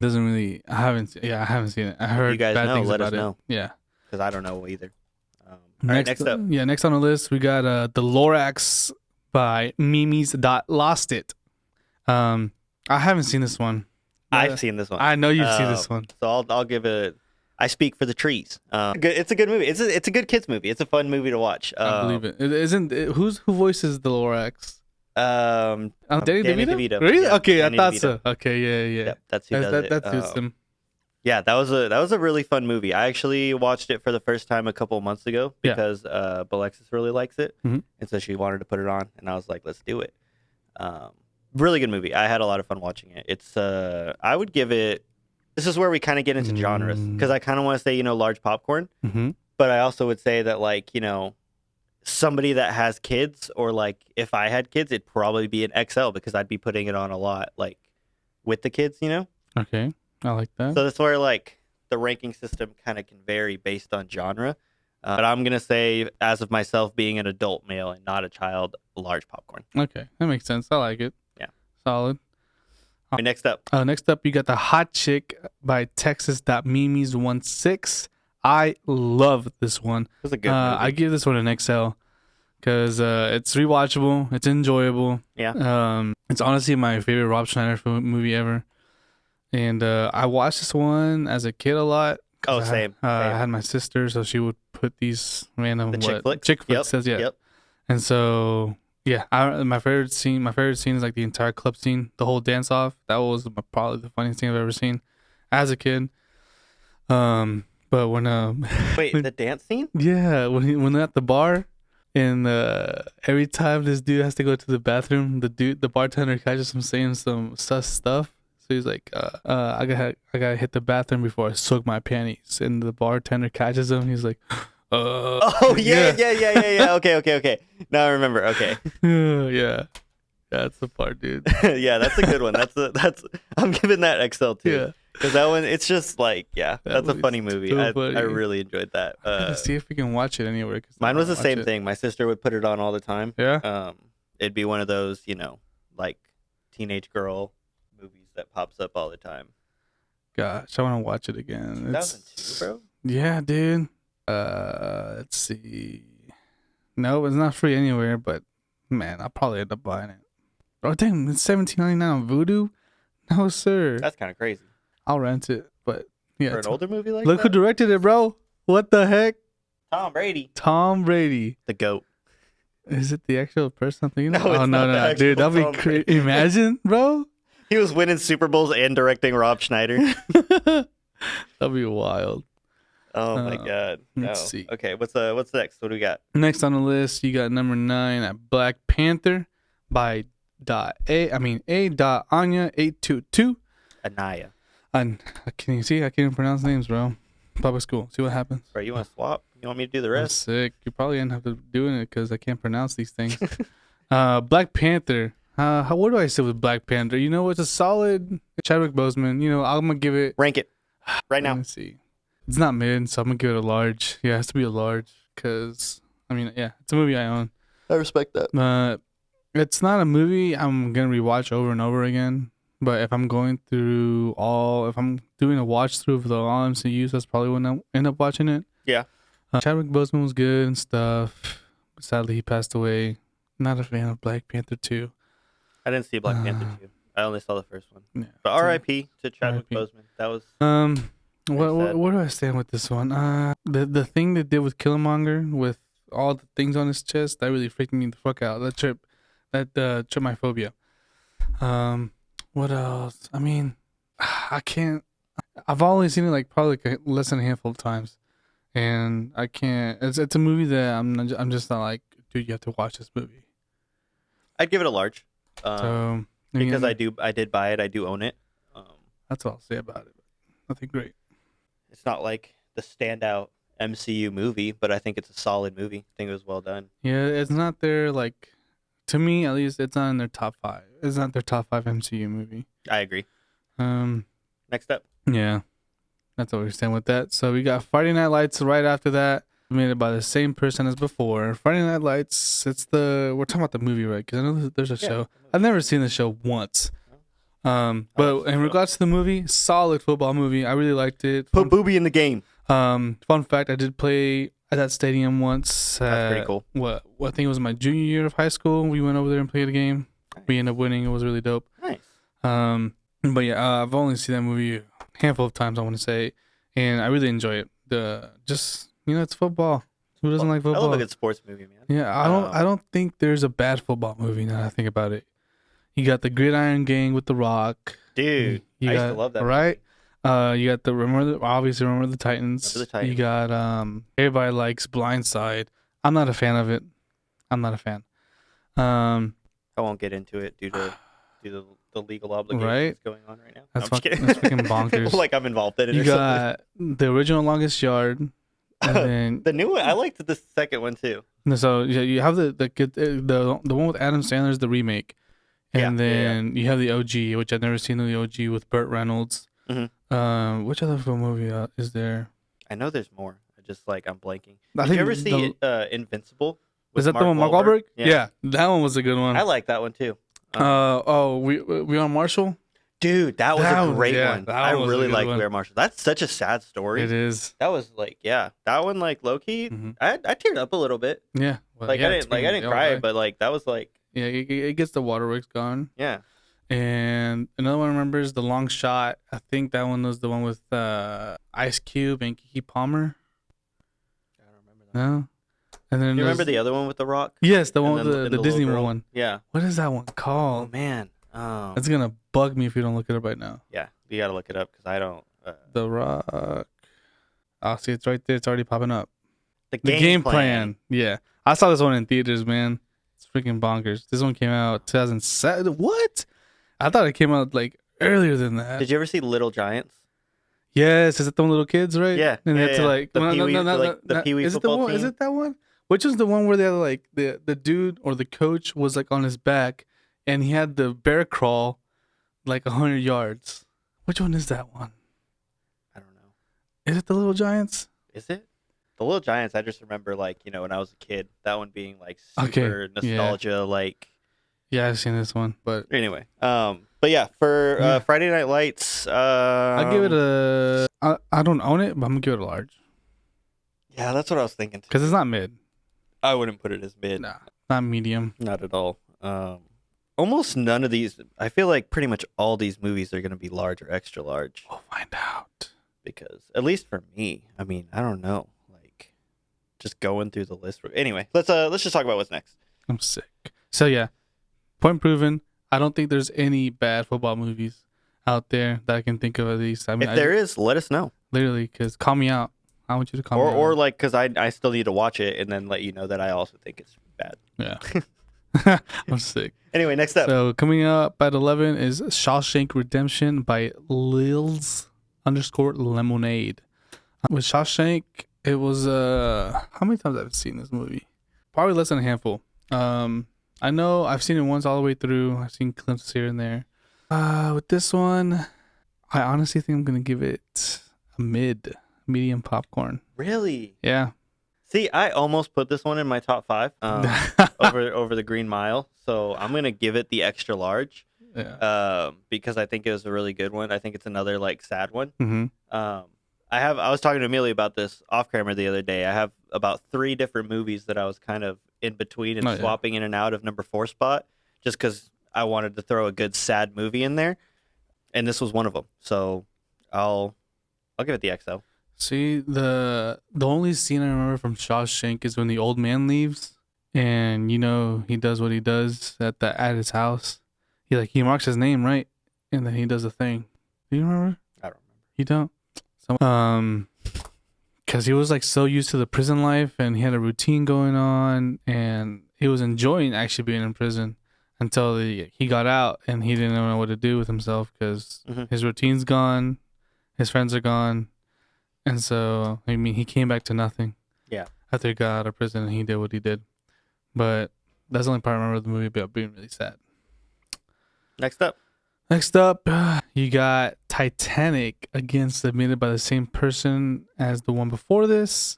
Doesn't really. I haven't seen it. I heard you guys bad know, things let about us know. it. Yeah, because I don't know either. Next up. Yeah, next on the list we got the Lorax by Mimi's Lost It. I haven't seen this one. I've seen this one. I know you've seen this one. So I'll give it. I speak for the trees. It's a good movie. It's a good kids movie. It's a fun movie to watch. I believe it. Who voices the Lorax? Danny DeVito. Really? Yeah, okay, Danny I thought DeVito. so. Okay, yeah. Yep, that's who does it. That suits him. Yeah, that was a really fun movie. I actually watched it for the first time a couple of months ago because Alexis really likes it, and so she wanted to put it on, and I was like, let's do it. Really good movie. I had a lot of fun watching it. It's I would give it. This is where we kind of get into genres because I kind of want to say large popcorn, but I also would say that like somebody that has kids, or like if I had kids, it'd probably be an XL because I'd be putting it on a lot like with the kids, Okay, I like that. So that's where like the ranking system kind of can vary based on genre. But I'm gonna say, as of myself being an adult male and not a child, large popcorn. Okay, that makes sense. I like it. Yeah, solid. Right, next up, you got the Hot Chick by Texas.Mimis16. I love this one. It was a good movie. I give this one an XL because it's rewatchable. It's enjoyable. Yeah. It's honestly my favorite Rob Schneider movie ever. And I watched this one as a kid a lot. Oh, same. I had my sister, so she would put these random chick flicks. Chick flicks says, yeah. Yep. And so yeah, my favorite scene is like the entire club scene, the whole dance off. That was probably the funniest thing I've ever seen as a kid. But when wait, the dance scene? Yeah, when they're at the bar And every time this dude has to go to the bathroom, the bartender catches him saying some sus stuff. So he's like, I gotta hit the bathroom before I soak my panties. And the bartender catches him. He's like, Oh yeah. Okay. Now I remember. Okay. Yeah. That's the part, dude. Yeah, that's a good one. That's I'm giving that XL too. Yeah. Because that one, it's just like, yeah, That that's a movie's funny movie. so I funny. really enjoyed that. Let's see if we can watch it anywhere. Mine was the same thing. My sister would put it on all the time. Yeah. It'd be one of those, like teenage girl movies that pops up all the time. Gosh, I want to watch it again. 2002, bro. Yeah, dude. Let's see. No, it's not free anywhere, but man, I'll probably end up buying it. Oh damn, it's $17.99 on Vudu. No sir. That's kind of crazy. I'll rent it, but yeah. For an older movie like look that? who directed it, bro. What the heck? Tom Brady. Tom Brady. The GOAT. Is it the actual person I'm thinking of? No, it's oh not the no, actual dude, that'd Tom be Brady. crazy. Imagine, bro. He was winning Super Bowls and directing Rob Schneider. That'd be wild. Oh my god. No. let's see. Okay, what's next? What do we got? Next on the list, you got number 9 at Black Panther by A. Anya 822. Anaya. And can you see? I can't even pronounce names, bro. Public school. See what happens. Bro, you want to swap? You want me to do the I'm rest? sick. You probably end up doing it because I can't pronounce these things. Black Panther. What do I say with Black Panther? You know, it's a solid Chadwick Boseman. You know, I'm gonna give it. Rank it right Let now. me see. It's not mid, so I'm gonna give it a large. Yeah, it has to be a large because it's a movie I own. I respect that. It's not a movie I'm gonna rewatch over and over again. But if I'm doing a watch through of the all MCUs, that's probably when I end up watching it. Yeah. Chadwick Boseman was good and stuff. Sadly, he passed away. Not a fan of Black Panther 2. I didn't see Black Panther 2. I only saw the first one. Yeah. But R.I.P. to Chadwick R.I.P. Boseman. That was Where do I stand with this one? The thing they did with Killmonger with all the things on his chest, that really freaked me the fuck out. That tripped my phobia. What else? I mean, I can't. I've only seen it like probably less than a handful of times, and I can't. It's a movie that I'm just not like, dude, you have to watch this movie. I'd give it a large. So Because again, I did buy it. I do own it. that's all I'll say about it. Nothing great. It's not like the standout MCU movie, but I think it's a solid movie. I think it was well done. Yeah, it's not their like. To me, at least, it's not in their top 5. It's not their top 5 MCU movie. I agree. Next up. Yeah, that's what we're saying with that. So we got Friday Night Lights right after that. Made it by the same person as before. Friday Night Lights. We're talking about the movie, right? Because I know there's a show. I've never seen the show once. But in regards to the movie, solid football movie. I really liked it. Put Booby in the game. Fun fact: I did play at that stadium once. That's pretty cool. What I think it was my junior year of high school. We went over there and played a game. Nice. We ended up winning. It was really dope. Nice. But yeah, I've only seen that movie a handful of times, I want to say, and I really enjoy it. It's football. Who doesn't like football? I love a good sports movie, man. Yeah, I don't think there's a bad football movie now that I think about it. You got the Gridiron Gang with The Rock. Dude, I used to love that right? You got Remember the Titans. Remember the Titans. You got everybody likes Blindside. I'm not a fan of it. I'm not a fan. I won't get into it due to the legal obligations going on right now. That's I'm just kidding. that's fucking bonkers. Like I'm involved in it. You or got the original Longest Yard, and then the new one. I liked the second one too. so you have the one with Adam Sandler's the remake, and then you have the OG, which I've never seen the OG with Burt Reynolds. Mm-hmm. Which other film movie is there? I know there's more. I'm blanking. I Did you ever see Invincible? Is that the one Mark Wahlberg? Yeah, that one was a good one. I like that one too. We on Marshall. Dude, that was a great one. I was a really good like one. Where Marshall. That's such a sad story. It is. That was that one low key. Mhm. I teared up a little bit. Yeah. Well, I yeah, didn't cry, but that was yeah, it gets the waterworks gone. yeah. And another one I remember is The Long Shot. I think that one was the one with Ice Cube and Keke Palmer. I don't remember that. No. And then Do you remember the other one with The Rock? Yes, the one And with then the Disney little girl? one. Yeah. What is that one Oh called? man. It's gonna bug me if you don't look it up right now. Yeah, you gotta look it up because I don't. The Rock. Oh, see, it's right there. It's already popping up. The The game plan. Yeah. I saw this one in theaters, man. It's freaking bonkers. This one came out 2007. What? I thought it came out like earlier than that. Did you ever see Little Giants? Yes, is it the one little kids, right? Yeah, And they yeah, have to yeah. like The Pee Wee, like the Pee Wee is it the football one? Is team. it that one? Which was the one where they had like the dude or the coach was like on his back and he had the bear crawl like 100 yards. Which one is that one? I don't know. Is it the Little Giants? Is it? The Little Giants, I just remember, like, when I was a kid, that one being, like, Okay, super nostalgia, like... Yeah, I've seen this one, but Anyway, but yeah, for Friday Night Lights... I'll give it a... I don't own it, but I'm going to give it a large. Yeah, that's what I was thinking, too. Because it's not mid. I wouldn't put it as mid. Nah, not medium. Not at all. Almost none of these... I feel like pretty much all these movies are going to be large or extra large. We'll find out. Because, at least for me, I mean, I don't know. Just going through the list. Anyway, let's just talk about what's next. I'm sick. So yeah, point proven. I don't think there's any bad football movies out there that I can think of at least. I mean, if there is, let us know. Literally, because call me out. I want you to call me out. Or like, because I still need to watch it and then let you know that I also think it's bad. Yeah. I'm sick. Anyway, next up. So coming up at 11 is Shawshank Redemption by Lils_Lemonade. With Shawshank, it was how many times have I seen this movie? Probably less than a handful. I know I've seen it once all the way through. I've seen glimpses here and there. With this one, I honestly think I'm gonna give it a medium popcorn. Really? Yeah. See, I almost put this one in my top 5 over the Green Mile, so I'm gonna give it the extra large. Yeah. Because I think it was a really good one. I think it's another like sad one. Mm-hmm. I was talking to Amelia about this off camera the other day. I have about 3 different movies that I was kind of in between and swapping in and out of number 4 spot, just because I wanted to throw a good sad movie in there, and this was one of them. So I'll give it the XO. See, the only scene I remember from Shawshank is when the old man leaves, and he does what he does at his house. He marks his name, right, and then he does a thing. Do you remember? I don't remember. You don't? Because he was like so used to the prison life and he had a routine going on and he was enjoying actually being in prison until he got out and he didn't know what to do with himself because his routine's gone, his friends are gone, and so I mean he came back to nothing. Yeah. After he got out of prison and he did what he did, but that's the only part I remember of the movie about being really sad. Next up, you got Titanic, again submitted by the same person as the one before this.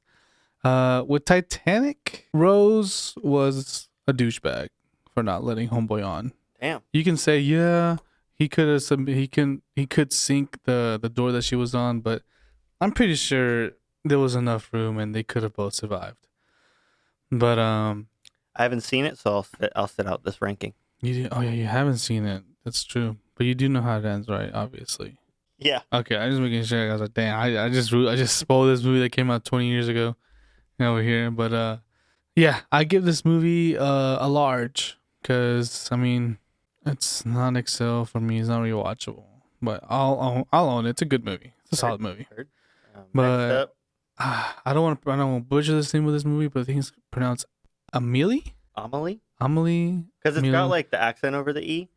With Titanic, Rose was a douchebag for not letting homeboy on. Damn. You can say, yeah, he could sink the door that she was on, but I'm pretty sure there was enough room and they could have both survived. But I haven't seen it, so I'll sit out this ranking. You haven't seen it. That's true. But you do know how it ends, right? Obviously. Yeah. Okay, I'm just making sure. I was like, damn, I just spoiled this movie that came out 20 years ago over here. But yeah, I give this movie a large because I mean, it's not Excel for me. It's not rewatchable, but I'll own it. It's a good movie. It's a solid movie. But I don't want to butcher the name of this movie, but I think it's pronounced Amelie. Amelie. Because it's got like the accent over the E.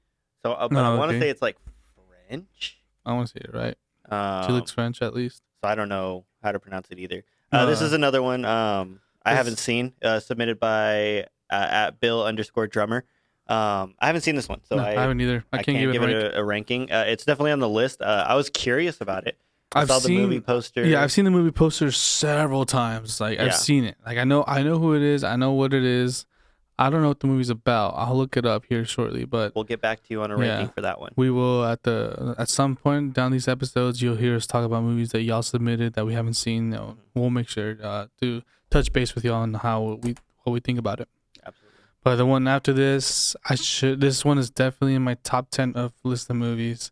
So, but I want to say it's like French. I want to say it right. She looks French at least. So I don't know how to pronounce it either. This is another one I haven't seen, submitted by at Bill_drummer. I haven't seen this one, so I haven't either. I can't give it a ranking. It's definitely on the list. I was curious about it. I saw the movie poster. Yeah, I've seen the movie poster several times. Like I've seen it. Like I know who it is. I know what it is. I don't know what the movie's about. I'll look it up here shortly, but we'll get back to you on a ranking for that one. We will at some point down these episodes. You'll hear us talk about movies that y'all submitted that we haven't seen. We'll make sure to touch base with y'all on what we think about it. Absolutely. But the one after this, this one is definitely in my top 10 of list of movies.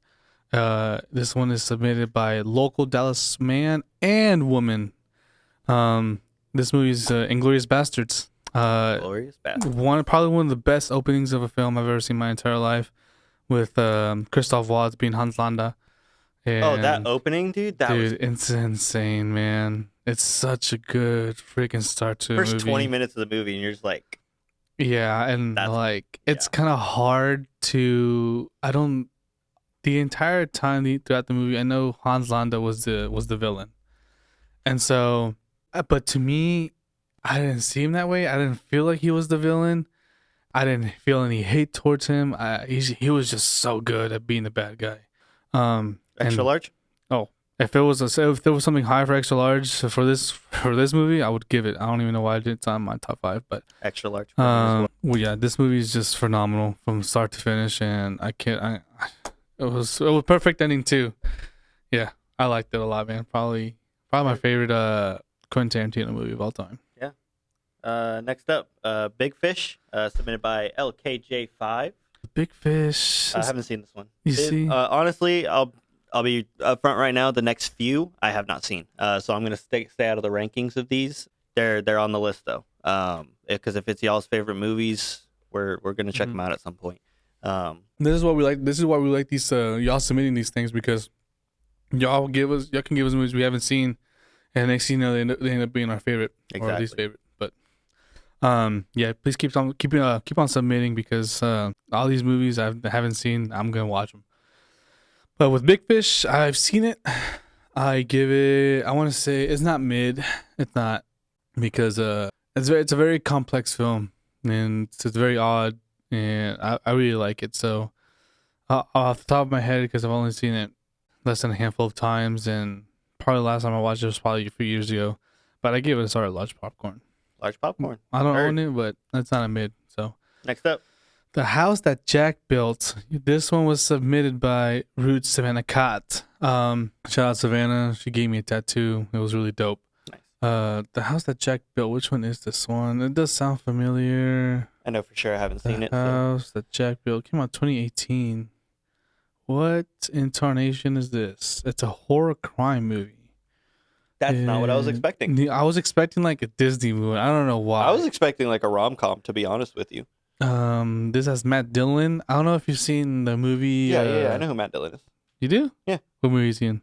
This one is submitted by local Dallas man and woman. This movie is Inglourious Bastards. Glorious Bastards. Probably one of the best openings of a film I've ever seen in my entire life, with Christoph Waltz being Hans Landa, Oh, that And opening, dude. That was it's insane, man. It's such a good freaking start to a first movie. 20 minutes of the movie, and you're just like, Yeah, and That's- like it's yeah. kind of hard to. I don't. The entire time throughout the movie, I know Hans Landa was the villain, and so, but to me, I didn't see him that way. I didn't feel like he was the villain. I didn't feel any hate towards him. He was just so good at being the bad guy. extra And large. oh, if there was something high for extra large for this movie, I would give it. I don't even know why it's on my top 5, but Extra large. for me as well. well, yeah, this movie is just phenomenal from start to finish, and I can't. It was perfect ending too. Yeah, I liked it a lot, man. Probably my favorite Quentin Tarantino movie of all time. Next up, Big Fish, submitted by LKJ5. Big Fish. I haven't seen this one. You see? Honestly, I'll be upfront right now. The next few I have not seen, so I'm gonna stay out of the rankings of these. They're on the list though, because if it's y'all's favorite movies, we're gonna check them out at some point. This is what we like. This is why we like these y'all submitting these things, because y'all can give us movies we haven't seen, and next thing you know they end up being our favorite or at least Exactly. favorite. But yeah, please keep on submitting, because all these movies I haven't seen, I'm gonna watch them. But with Big Fish, I've seen it. I give it. I want to say it's not mid. It's not, because it's a very complex film, and it's very odd, and I really like it. So off the top of my head, because I've only seen it less than a handful of times, and probably the last time I watched it was probably a few years ago. But I gave it a solid large popcorn. Large popcorn. I don't Heard. own it, but that's not a mid. So Next up, The House That Jack Built. This one was submitted by Ruth Savannah Cott. Shout out Savannah. She gave me a tattoo. It was really dope. Nice. The House That Jack Built. Which one is this one? It does sound familiar. I know for sure I haven't seen The it. So. House That Jack Built came out 2018. What incarnation is this? It's a horror crime movie. That's not what I was expecting. I was expecting like a Disney movie. I don't know why. I was expecting like a rom-com, to be honest with you. This has Matt Dillon. I don't know if you've seen the movie. Yeah, I know who Matt Dillon is. You do? Yeah. What movie is he in?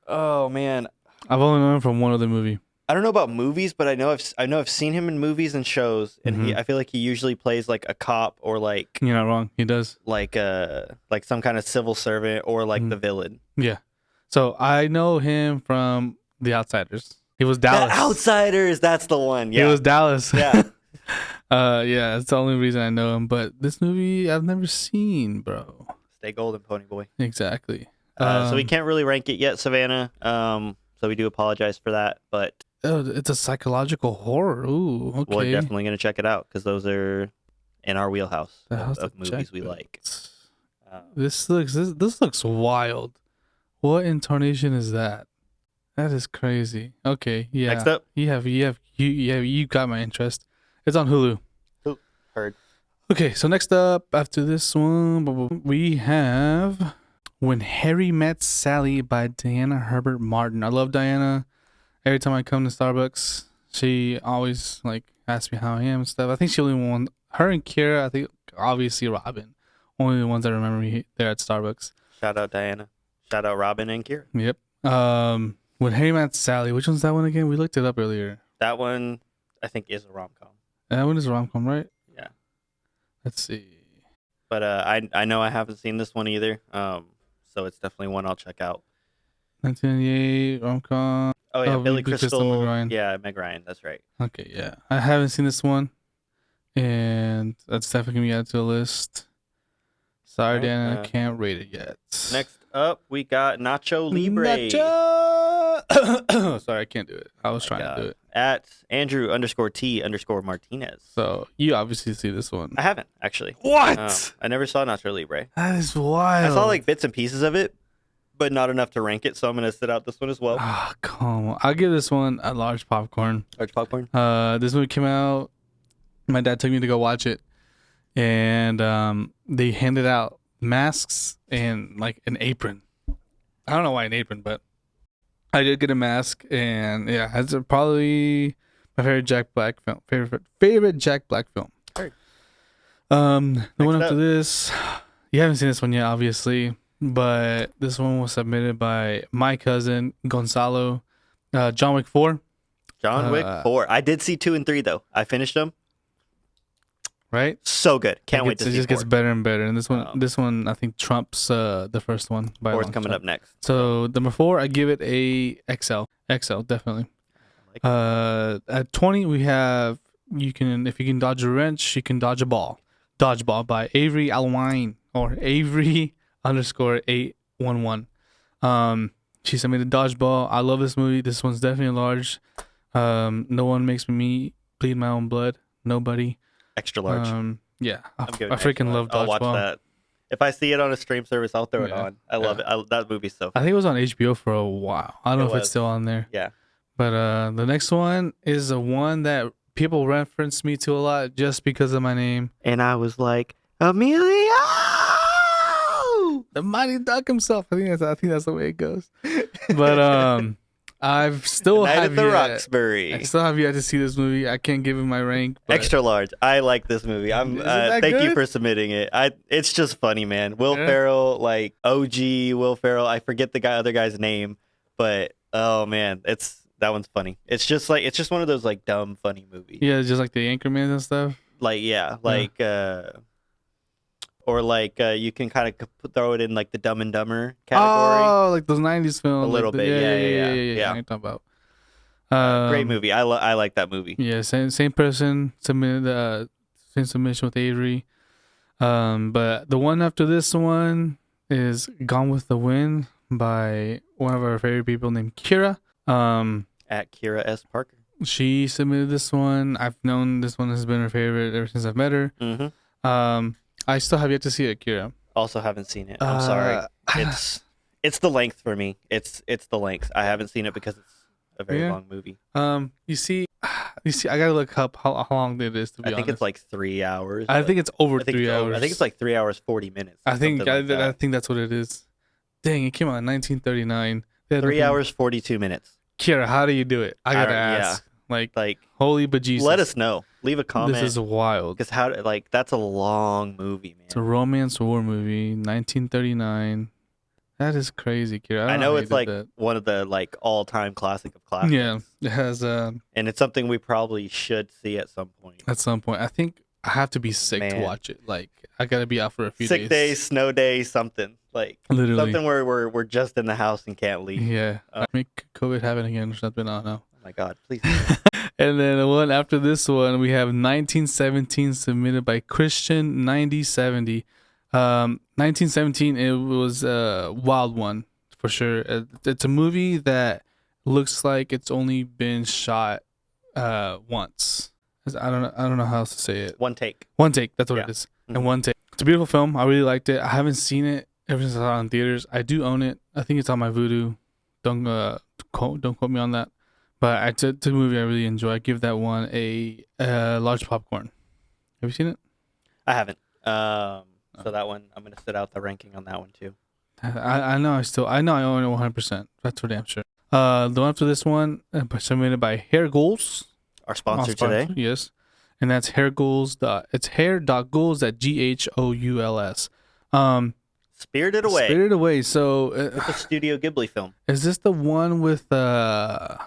Oh man, I've only known him from one other movie. I don't know about movies, but I know I've seen him in movies and shows, and I feel like he usually plays like a cop or like You're not wrong. He does. like some kind of civil servant or like the villain. Yeah. So I know him from The Outsiders. He was Dallas. The Outsiders, that's the one. Yeah, He was Dallas. yeah. Yeah, that's the only reason I know him. But this movie I've never seen, bro. Stay golden, Pony Boy. Exactly. So we can't really rank it yet, Savannah. So we do apologize for that, but Oh, it's a psychological horror. Ooh, okay. we're definitely gonna check it out because those are in our wheelhouse The House of That movies Jack we Built. like. This looks wild. What incarnation is that? That is crazy. Okay, yeah. Next up, You got my interest. It's on Hulu. heard. Okay, so next up after this one, we have When Harry Met Sally by Diana Herbert Martin. I love Diana. Every time I come to Starbucks, she always like asks me how I am and stuff. I think she only one. Her and Kira, I think obviously Robin, only the ones I remember me there at Starbucks. Shout out Diana. Shout out Robin and Kira. Yep. When Harry Met Sally, which one's that one again? We looked it up earlier. That one, I think, is a rom com. That one is a rom-com, right? Yeah. Let's see. But I know I haven't seen this one either. So it's definitely one I'll check out. 1998 rom-com. Oh yeah, Billy Crystal, Crystal. Meg Ryan. Yeah, Meg Ryan. That's right. Okay, yeah. I haven't seen this one, and that's definitely gonna be added to the list. Sorry, Alright, Dan, I can't rate it yet. Next up, we got Nacho Libre. Nacho! Sorry, I can't do it. I was trying to do it. At Andrew_T_Martinez. So you obviously see this one. I haven't actually. What? I never saw Nacho Libre. That is wild. I saw like bits and pieces of it, but not enough to rank it. So I'm gonna sit out this one as well. Ah, come on. I'll give this one a large popcorn. Large popcorn. This movie came out. My dad took me to go watch it, and they handed out masks and like an apron. I don't know why an apron, but I did get a mask, and yeah, it's probably my favorite Jack Black film. Favorite Jack Black film. Right. The one Next after up. this, you haven't seen this one yet, obviously. but this one was submitted by my cousin Gonzalo. John Wick 4. John Wick 4. I did see 2 and 3 though. I finished them. Right? So good. Can't wait to see It just 4. gets better and better. And this one I think trumps the first one by 4's coming shot. up next. So number 4, I give it a XL. XL definitely. At 20 we have if you can dodge a wrench, you can dodge a ball. Dodgeball by Avery Alwine or Avery _811. She submitted Dodgeball. I love this movie. This one's definitely large. No one makes me bleed my own blood. Nobody. Extra large. Yeah, I extra freaking love large. Dodgeball. I'll watch that. If I see it on a stream service, I'll throw it on. I love it. That movie's so fun. I think it was on HBO for a while. I don't know if it's still on there. Yeah. But the next one is a one that people reference me to a lot just because of my name. And I was like, Emilio! The Mighty Duck himself. I think that's the way it goes. But I've still Night have at the yet, Roxbury. I still have yet to see this movie. I can't give it my rank. But Extra large. I like this movie. Thank you for submitting it. It's just funny, man. Will Ferrell, like OG Will Ferrell. I forget the other guy's name, but oh man, that one's funny. It's just one of those like dumb funny movies. Yeah, just like the Anchorman and stuff. Like or like you can kind of throw it in like the Dumb and Dumber category. Oh, like those '90s films. A little bit. Yeah. I'm talking about. Great movie. I like that movie. Yeah, same person submitted same submission with Avery. But the one after this one is Gone with the Wind by one of our favorite people named Kira. At Kira S. Parker. She submitted this one. I've known this one has been her favorite ever since I've met her. Mm-hmm. I still have yet to see it, Kira. Also haven't seen it. I'm sorry. It's the length for me. It's the length. I haven't seen it because it's a very long movie. You see, I gotta look up how long it is to be honest. I think it's like 3 hours. I think it's over 3 hours. I think it's like 3 hours 40 minutes. I think that's what it is. Dang, it came out in 1939. 3 hours 42 minutes. Kira, how do you do it? I gotta ask. Like holy bejesus. Let us know. Leave a comment. This is wild. Because that's a long movie, man. It's a romance war movie, 1939. That is crazy, Kira. I know it's like one of the like all-time classic of classics. Yeah, it has. And it's something we probably should see at some point. At some point, I think I have to be sick to watch it. Like I gotta be out for a few days. Sick day, snow day, something like literally something where we're just in the house and can't leave. Yeah, make COVID happen again or something. I don't know. Oh my God, please. And then the one after this one, we have 1917 submitted by Christian 9070. 1917, it was a wild one for sure. It's a movie that looks like it's only been shot once. I don't know how else to say it. One take. That's what it is. Mm-hmm. And one take. It's a beautiful film. I really liked it. I haven't seen it ever since I saw it in theaters. I do own it. I think it's on my Vudu. Don't quote me on that. But it's a movie I really enjoy. I give that one a large popcorn. Have you seen it? I haven't. So that one, I'm gonna sit out the ranking on that one too. I know I own it 100%. That's for damn sure. The one after this one, submitted by Hair Goals. Our sponsor today. Yes. And that's Hair Goals. It's hair.goals at GHOULS. Spirited Away. Spirited Away. So it's a Studio Ghibli film. Is this the one with the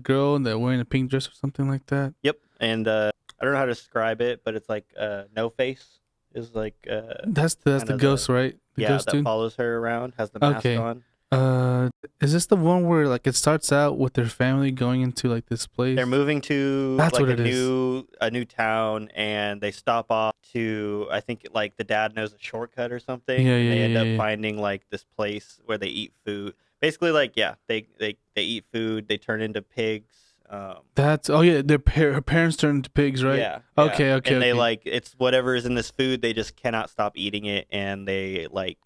girl that wearing a pink dress or something like that? Yep. And I don't know how to describe it, but it's like No Face is like that's the ghost, right? The ghost that dude? Follows her around, has the mask on. Is this the one where like it starts out with their family going into like this place? They're moving to That's like what a new town, and they stop off to, I think like the dad knows a shortcut or something. Yeah, They end up finding like this place where they eat food. Basically, like they eat food. They turn into pigs. Her parents turn into pigs, right? Yeah. Okay. And they like it's whatever is in this food. They just cannot stop eating it, and they like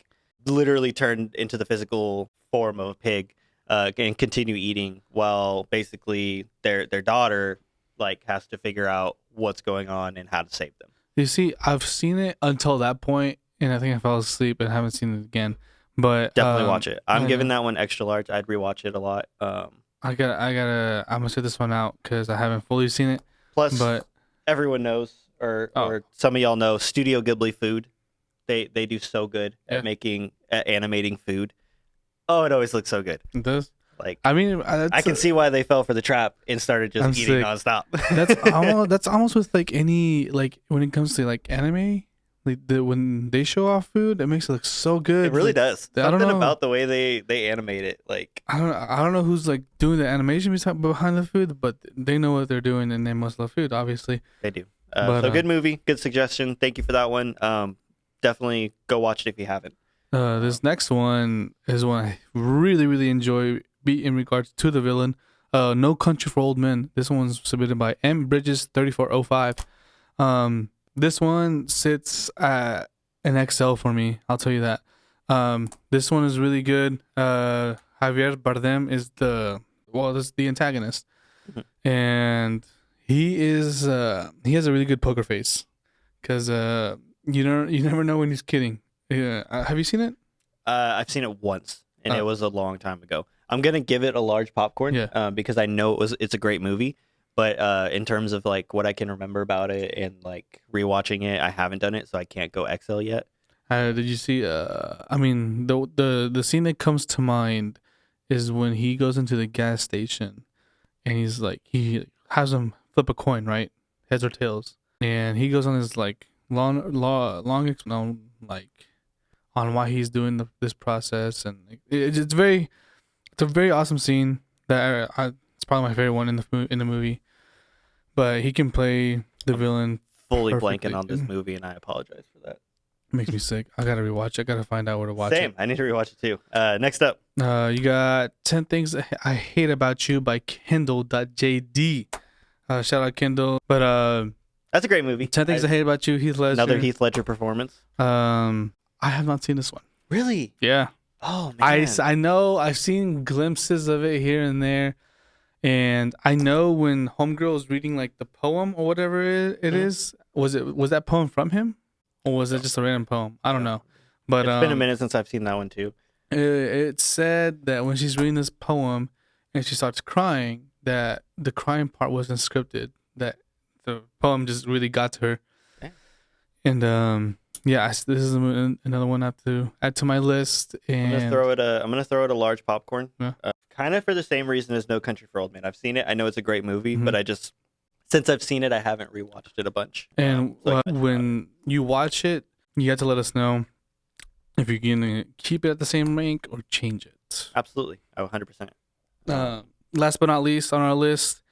literally turn into the physical form of a pig, and continue eating while basically their daughter like has to figure out what's going on and how to save them. You see, I've seen it until that point, and I think I fell asleep and haven't seen it again. But definitely watch it. I'm giving that one extra large. I'd rewatch it a lot. I'm gonna sit this one out because I haven't fully seen it. Plus, everyone knows, or some of y'all know, Studio Ghibli food. They do so good Yeah. at animating food. Oh, it always looks so good. It does. Like, I mean, I can see why they fell for the trap and started just I'm eating sick. nonstop. That's almost with like any like when it comes to like anime, like when they show off food, it makes it look so good. It really like, does. I don't Something know. about the way they animate it. Like, I don't know who's like doing the animation behind the food, but they know what they're doing and they must love food, obviously. they do. But, So good movie, good suggestion. Thank you for that one. Definitely go watch it if you haven't. This next one is one I really enjoy. Be in regards to the villain. No Country for Old Men. This one's submitted by M Bridges 3405. This one sits at an XL for me. I'll tell you that. This one is really good. Javier Bardem is this is the antagonist, and he has a really good poker face, because you never know when he's kidding. Yeah, have you seen it? I've seen it once, and it was a long time ago. I'm gonna give it a large popcorn, because I know it's a great movie. But in terms of like what I can remember about it and like rewatching it, I haven't done it, so I can't go XL yet. Did you see? I mean, the scene that comes to mind is when he goes into the gas station, and he's like he has him flip a coin, right, heads or tails, and he goes on his like long like on why he's doing this process, and it's a very awesome scene that it's probably my favorite one in the movie. But he can play the villain Fully perfectly, blanking on this dude. movie, and I apologize for that. It makes me sick. I gotta rewatch it. I gotta find out where to watch Same. I need to rewatch it too. Next up, it. You got 10 Things I Hate About You by Kendall.jd. Shout out Kendall. But that's a great movie. 10 Things I Hate About You, Heath Ledger. Another Heath Ledger performance. I have not seen this one. Really? Yeah. Oh man. I know I've seen glimpses of it here and there, and I know when Homegirl was reading like the poem or whatever it is, was that poem from him, or was it just a random poem? I don't know, but it's been a minute since I've seen that one too. It said that when she's reading this poem and she starts crying, that the crying part wasn't scripted, that the poem just really got to her. Yeah. And this is another one I have to add to my list. And I'm gonna throw it a large popcorn. Yeah. Kind of for the same reason as No Country for Old Men. I've seen it. I know it's a great movie, but since I've seen it, I haven't rewatched it a bunch. And when you watch it, you have to let us know if you're gonna keep it at the same rank or change it. Absolutely, 100%. Last but not least on our list,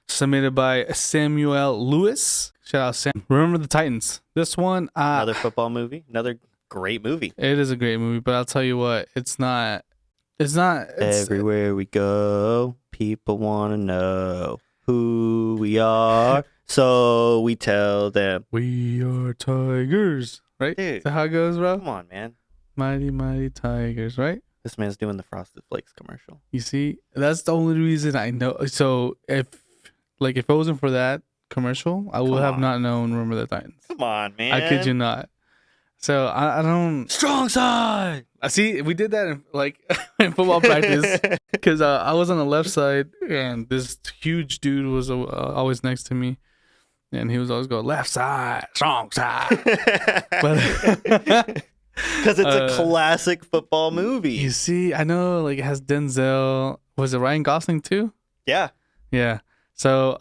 submitted by Samuel Lewis. Shout out Sam. Remember the Titans. This one, Another football movie. Another great movie. It is a great movie, but I'll tell you what, it's not. Everywhere we go, people want to know who we are, so we tell them. We are tigers, right? Dude, is that how it goes, bro? Come on, man. Mighty, mighty tigers, right? This man's doing the Frosted Flakes commercial. You see, that's the only reason I know. So if it wasn't for that commercial, I would have not known Remember the Titans. Come on, man. I kid you not. So I don't. Strong side. I see. We did that in football practice because I was on the left side and this huge dude was always next to me, and he was always going left side, strong side. But because it's a classic football movie. You see, I know like it has Denzel. Was it Ryan Gosling too? Yeah. Yeah. So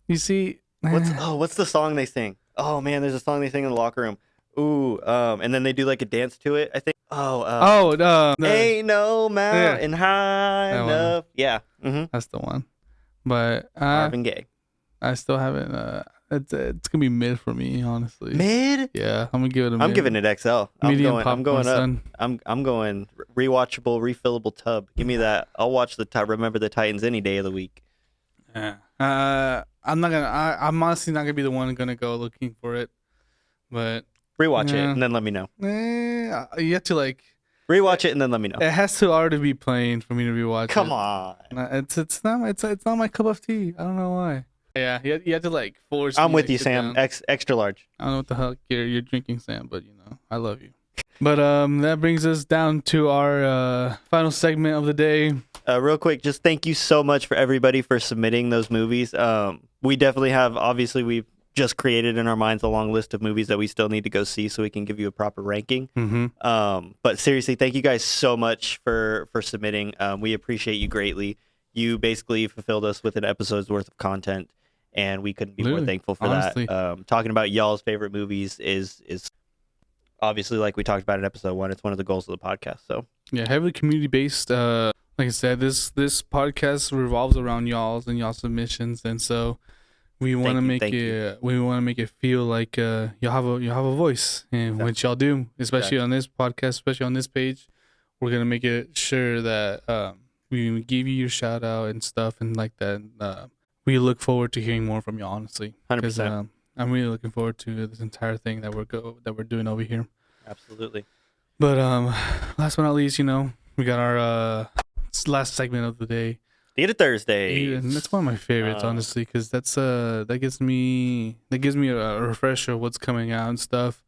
you see, what's the song they sing? Oh man, there's a song they sing in the locker room. Ooh, and then they do like a dance to it, I think. Ain't no mountain high enough. Yeah. That's the one. But Marvin Gaye. I still haven't. It's gonna be mid for me, honestly. Mid? Yeah, I'm gonna give it a mid. I'm giving it XL. Medium I'm going son. up. I'm going rewatchable, refillable tub. Give me that. I'll watch Remember the Titans any day of the week. Yeah. I'm not gonna. I'm honestly not gonna be the one gonna go looking for it, but. Rewatch it and then let me know. You have to like rewatch it and then let me know. It has to already be playing for me to rewatch. Come on, it's not my cup of tea. I don't know why. Yeah, you have to like force. I'm with you, Sam. Extra large. I don't know what the hell you're drinking, Sam, but I love you. But that brings us down to our final segment of the day. Real quick, just thank you so much for everybody for submitting those movies. We definitely have. Obviously, we've just created in our minds a long list of movies that we still need to go see so we can give you a proper ranking. But seriously, thank you guys so much for submitting. We appreciate you greatly. You basically fulfilled us with an episode's worth of content, and we couldn't be more thankful for honestly. that. Talking about y'all's favorite movies is obviously, like we talked about in episode 1, it's one of the goals of the podcast. So yeah, heavily community based. Like I said, this podcast revolves around y'all submissions, and so we want to make it feel like y'all have a voice, and what y'all do, especially on this podcast, especially on this page, we're gonna make it sure that we give you your shout out and stuff and like that. We look forward to hearing more from you, honestly. 100%. I'm really looking forward to this entire thing that we're doing over here. Absolutely. But last but not least, we got our last segment of the day. Theater Thursday. And that's one of my favorites, honestly, because that gives me a refresher of what's coming out and stuff.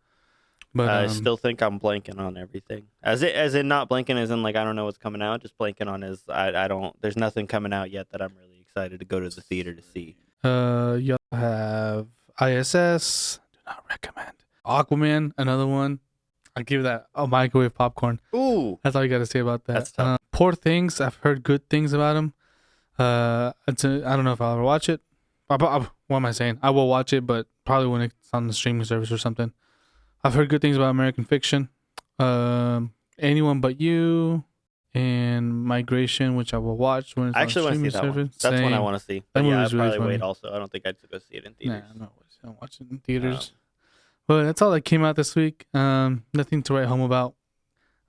But I still think I'm blanking on everything. As in not blanking as in like I don't know what's coming out. Just blanking on is I don't. There's nothing coming out yet that I'm really excited to go to the theater to see. Y'all have ISS. Do not recommend. Aquaman, another one. I give that a microwave popcorn. Ooh, that's all you got to say about that. That's tough. Poor Things. I've heard good things about him. I don't know if I'll ever watch it. What am I saying? I will watch it, but probably when it's on the streaming service or something. I've heard good things about American Fiction, Anyone But You, and Migration, which I will watch when it's I actually on the want to streaming see that service. one. That's one I want to see. That But yeah, I'll movie's really probably wait funny. also. I don't think I'd go see it in theaters. Nah, I don't watch it in theaters. But that's all that came out this week. Nothing to write home about.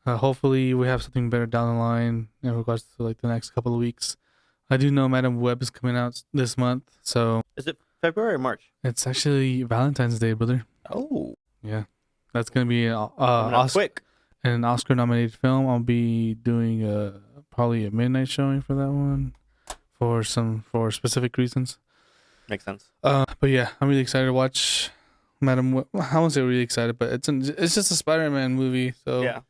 Hopefully we have something better down the line in regards to like the next couple of weeks. I do know Madam Web is coming out this month, so Is it February or March? it's actually Valentine's Day, brother. Oh, Yeah, that's gonna be quick. an Oscar-nominated film. I'll be doing probably a midnight showing for that one, for specific reasons. Makes sense. But yeah, I'm really excited to watch Madam Web. I won't say really excited, but it's just a Spider-Man movie, so Yeah.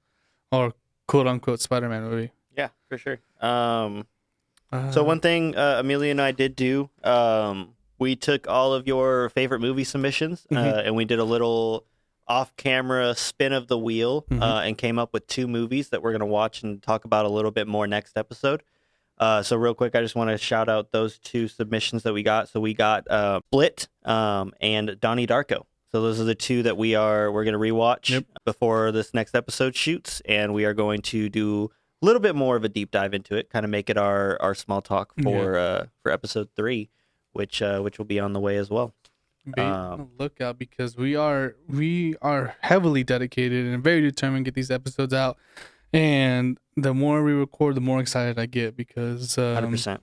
or quote unquote Spider-Man movie. Yeah, for sure. So one thing Amelia and I did do, we took all of your favorite movie submissions and we did a little off-camera spin of the wheel and came up with 2 movies that we're going to watch and talk about a little bit more next episode. So real quick, I just want to shout out those 2 submissions that we got. So we got Split and Donnie Darko. So those are the 2 that we're going to rewatch before this next episode shoots, and we are going to do a little bit more of a deep dive into it, kind of make it our small talk for episode 3, which will be on the way as well. Be on the lookout, because we are heavily dedicated and very determined to get these episodes out. And the more we record, the more excited I get, because 100%.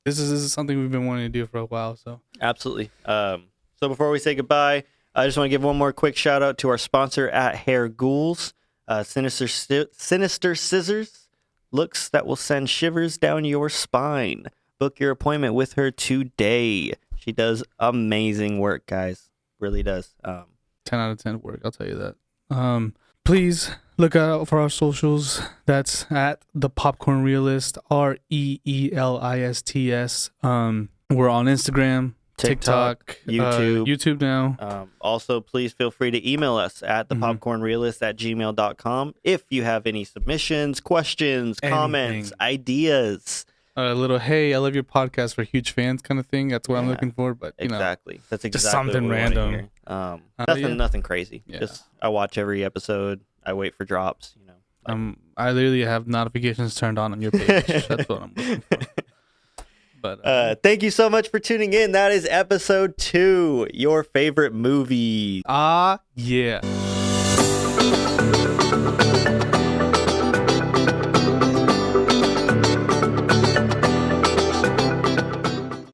This is something we've been wanting to do for a while. So absolutely. So before we say goodbye, I just want to give one more quick shout out to our sponsor at Hair Ghouls, Sinister Scissors, looks that will send shivers down your spine. Book your appointment with her today. She does amazing work, guys. Really does. 10 out of 10 work, I'll tell you that. Please look out for our socials. That's at the Popcorn Realist, REELISTS. We're on Instagram, TikTok, YouTube now. Also, please feel free to email us at thepopcornrealist@gmail.com if you have any submissions, questions, comments, ideas. A little, hey, I love your podcast, for huge fans kind of thing. That's what I'm looking for. But exactly, that's exactly just something what we random. Nothing crazy. Yeah. Just I watch every episode. I wait for drops. I literally have notifications turned on your page. That's what I'm looking for. But thank you so much for tuning in. That is episode 2, your favorite movie. Yeah.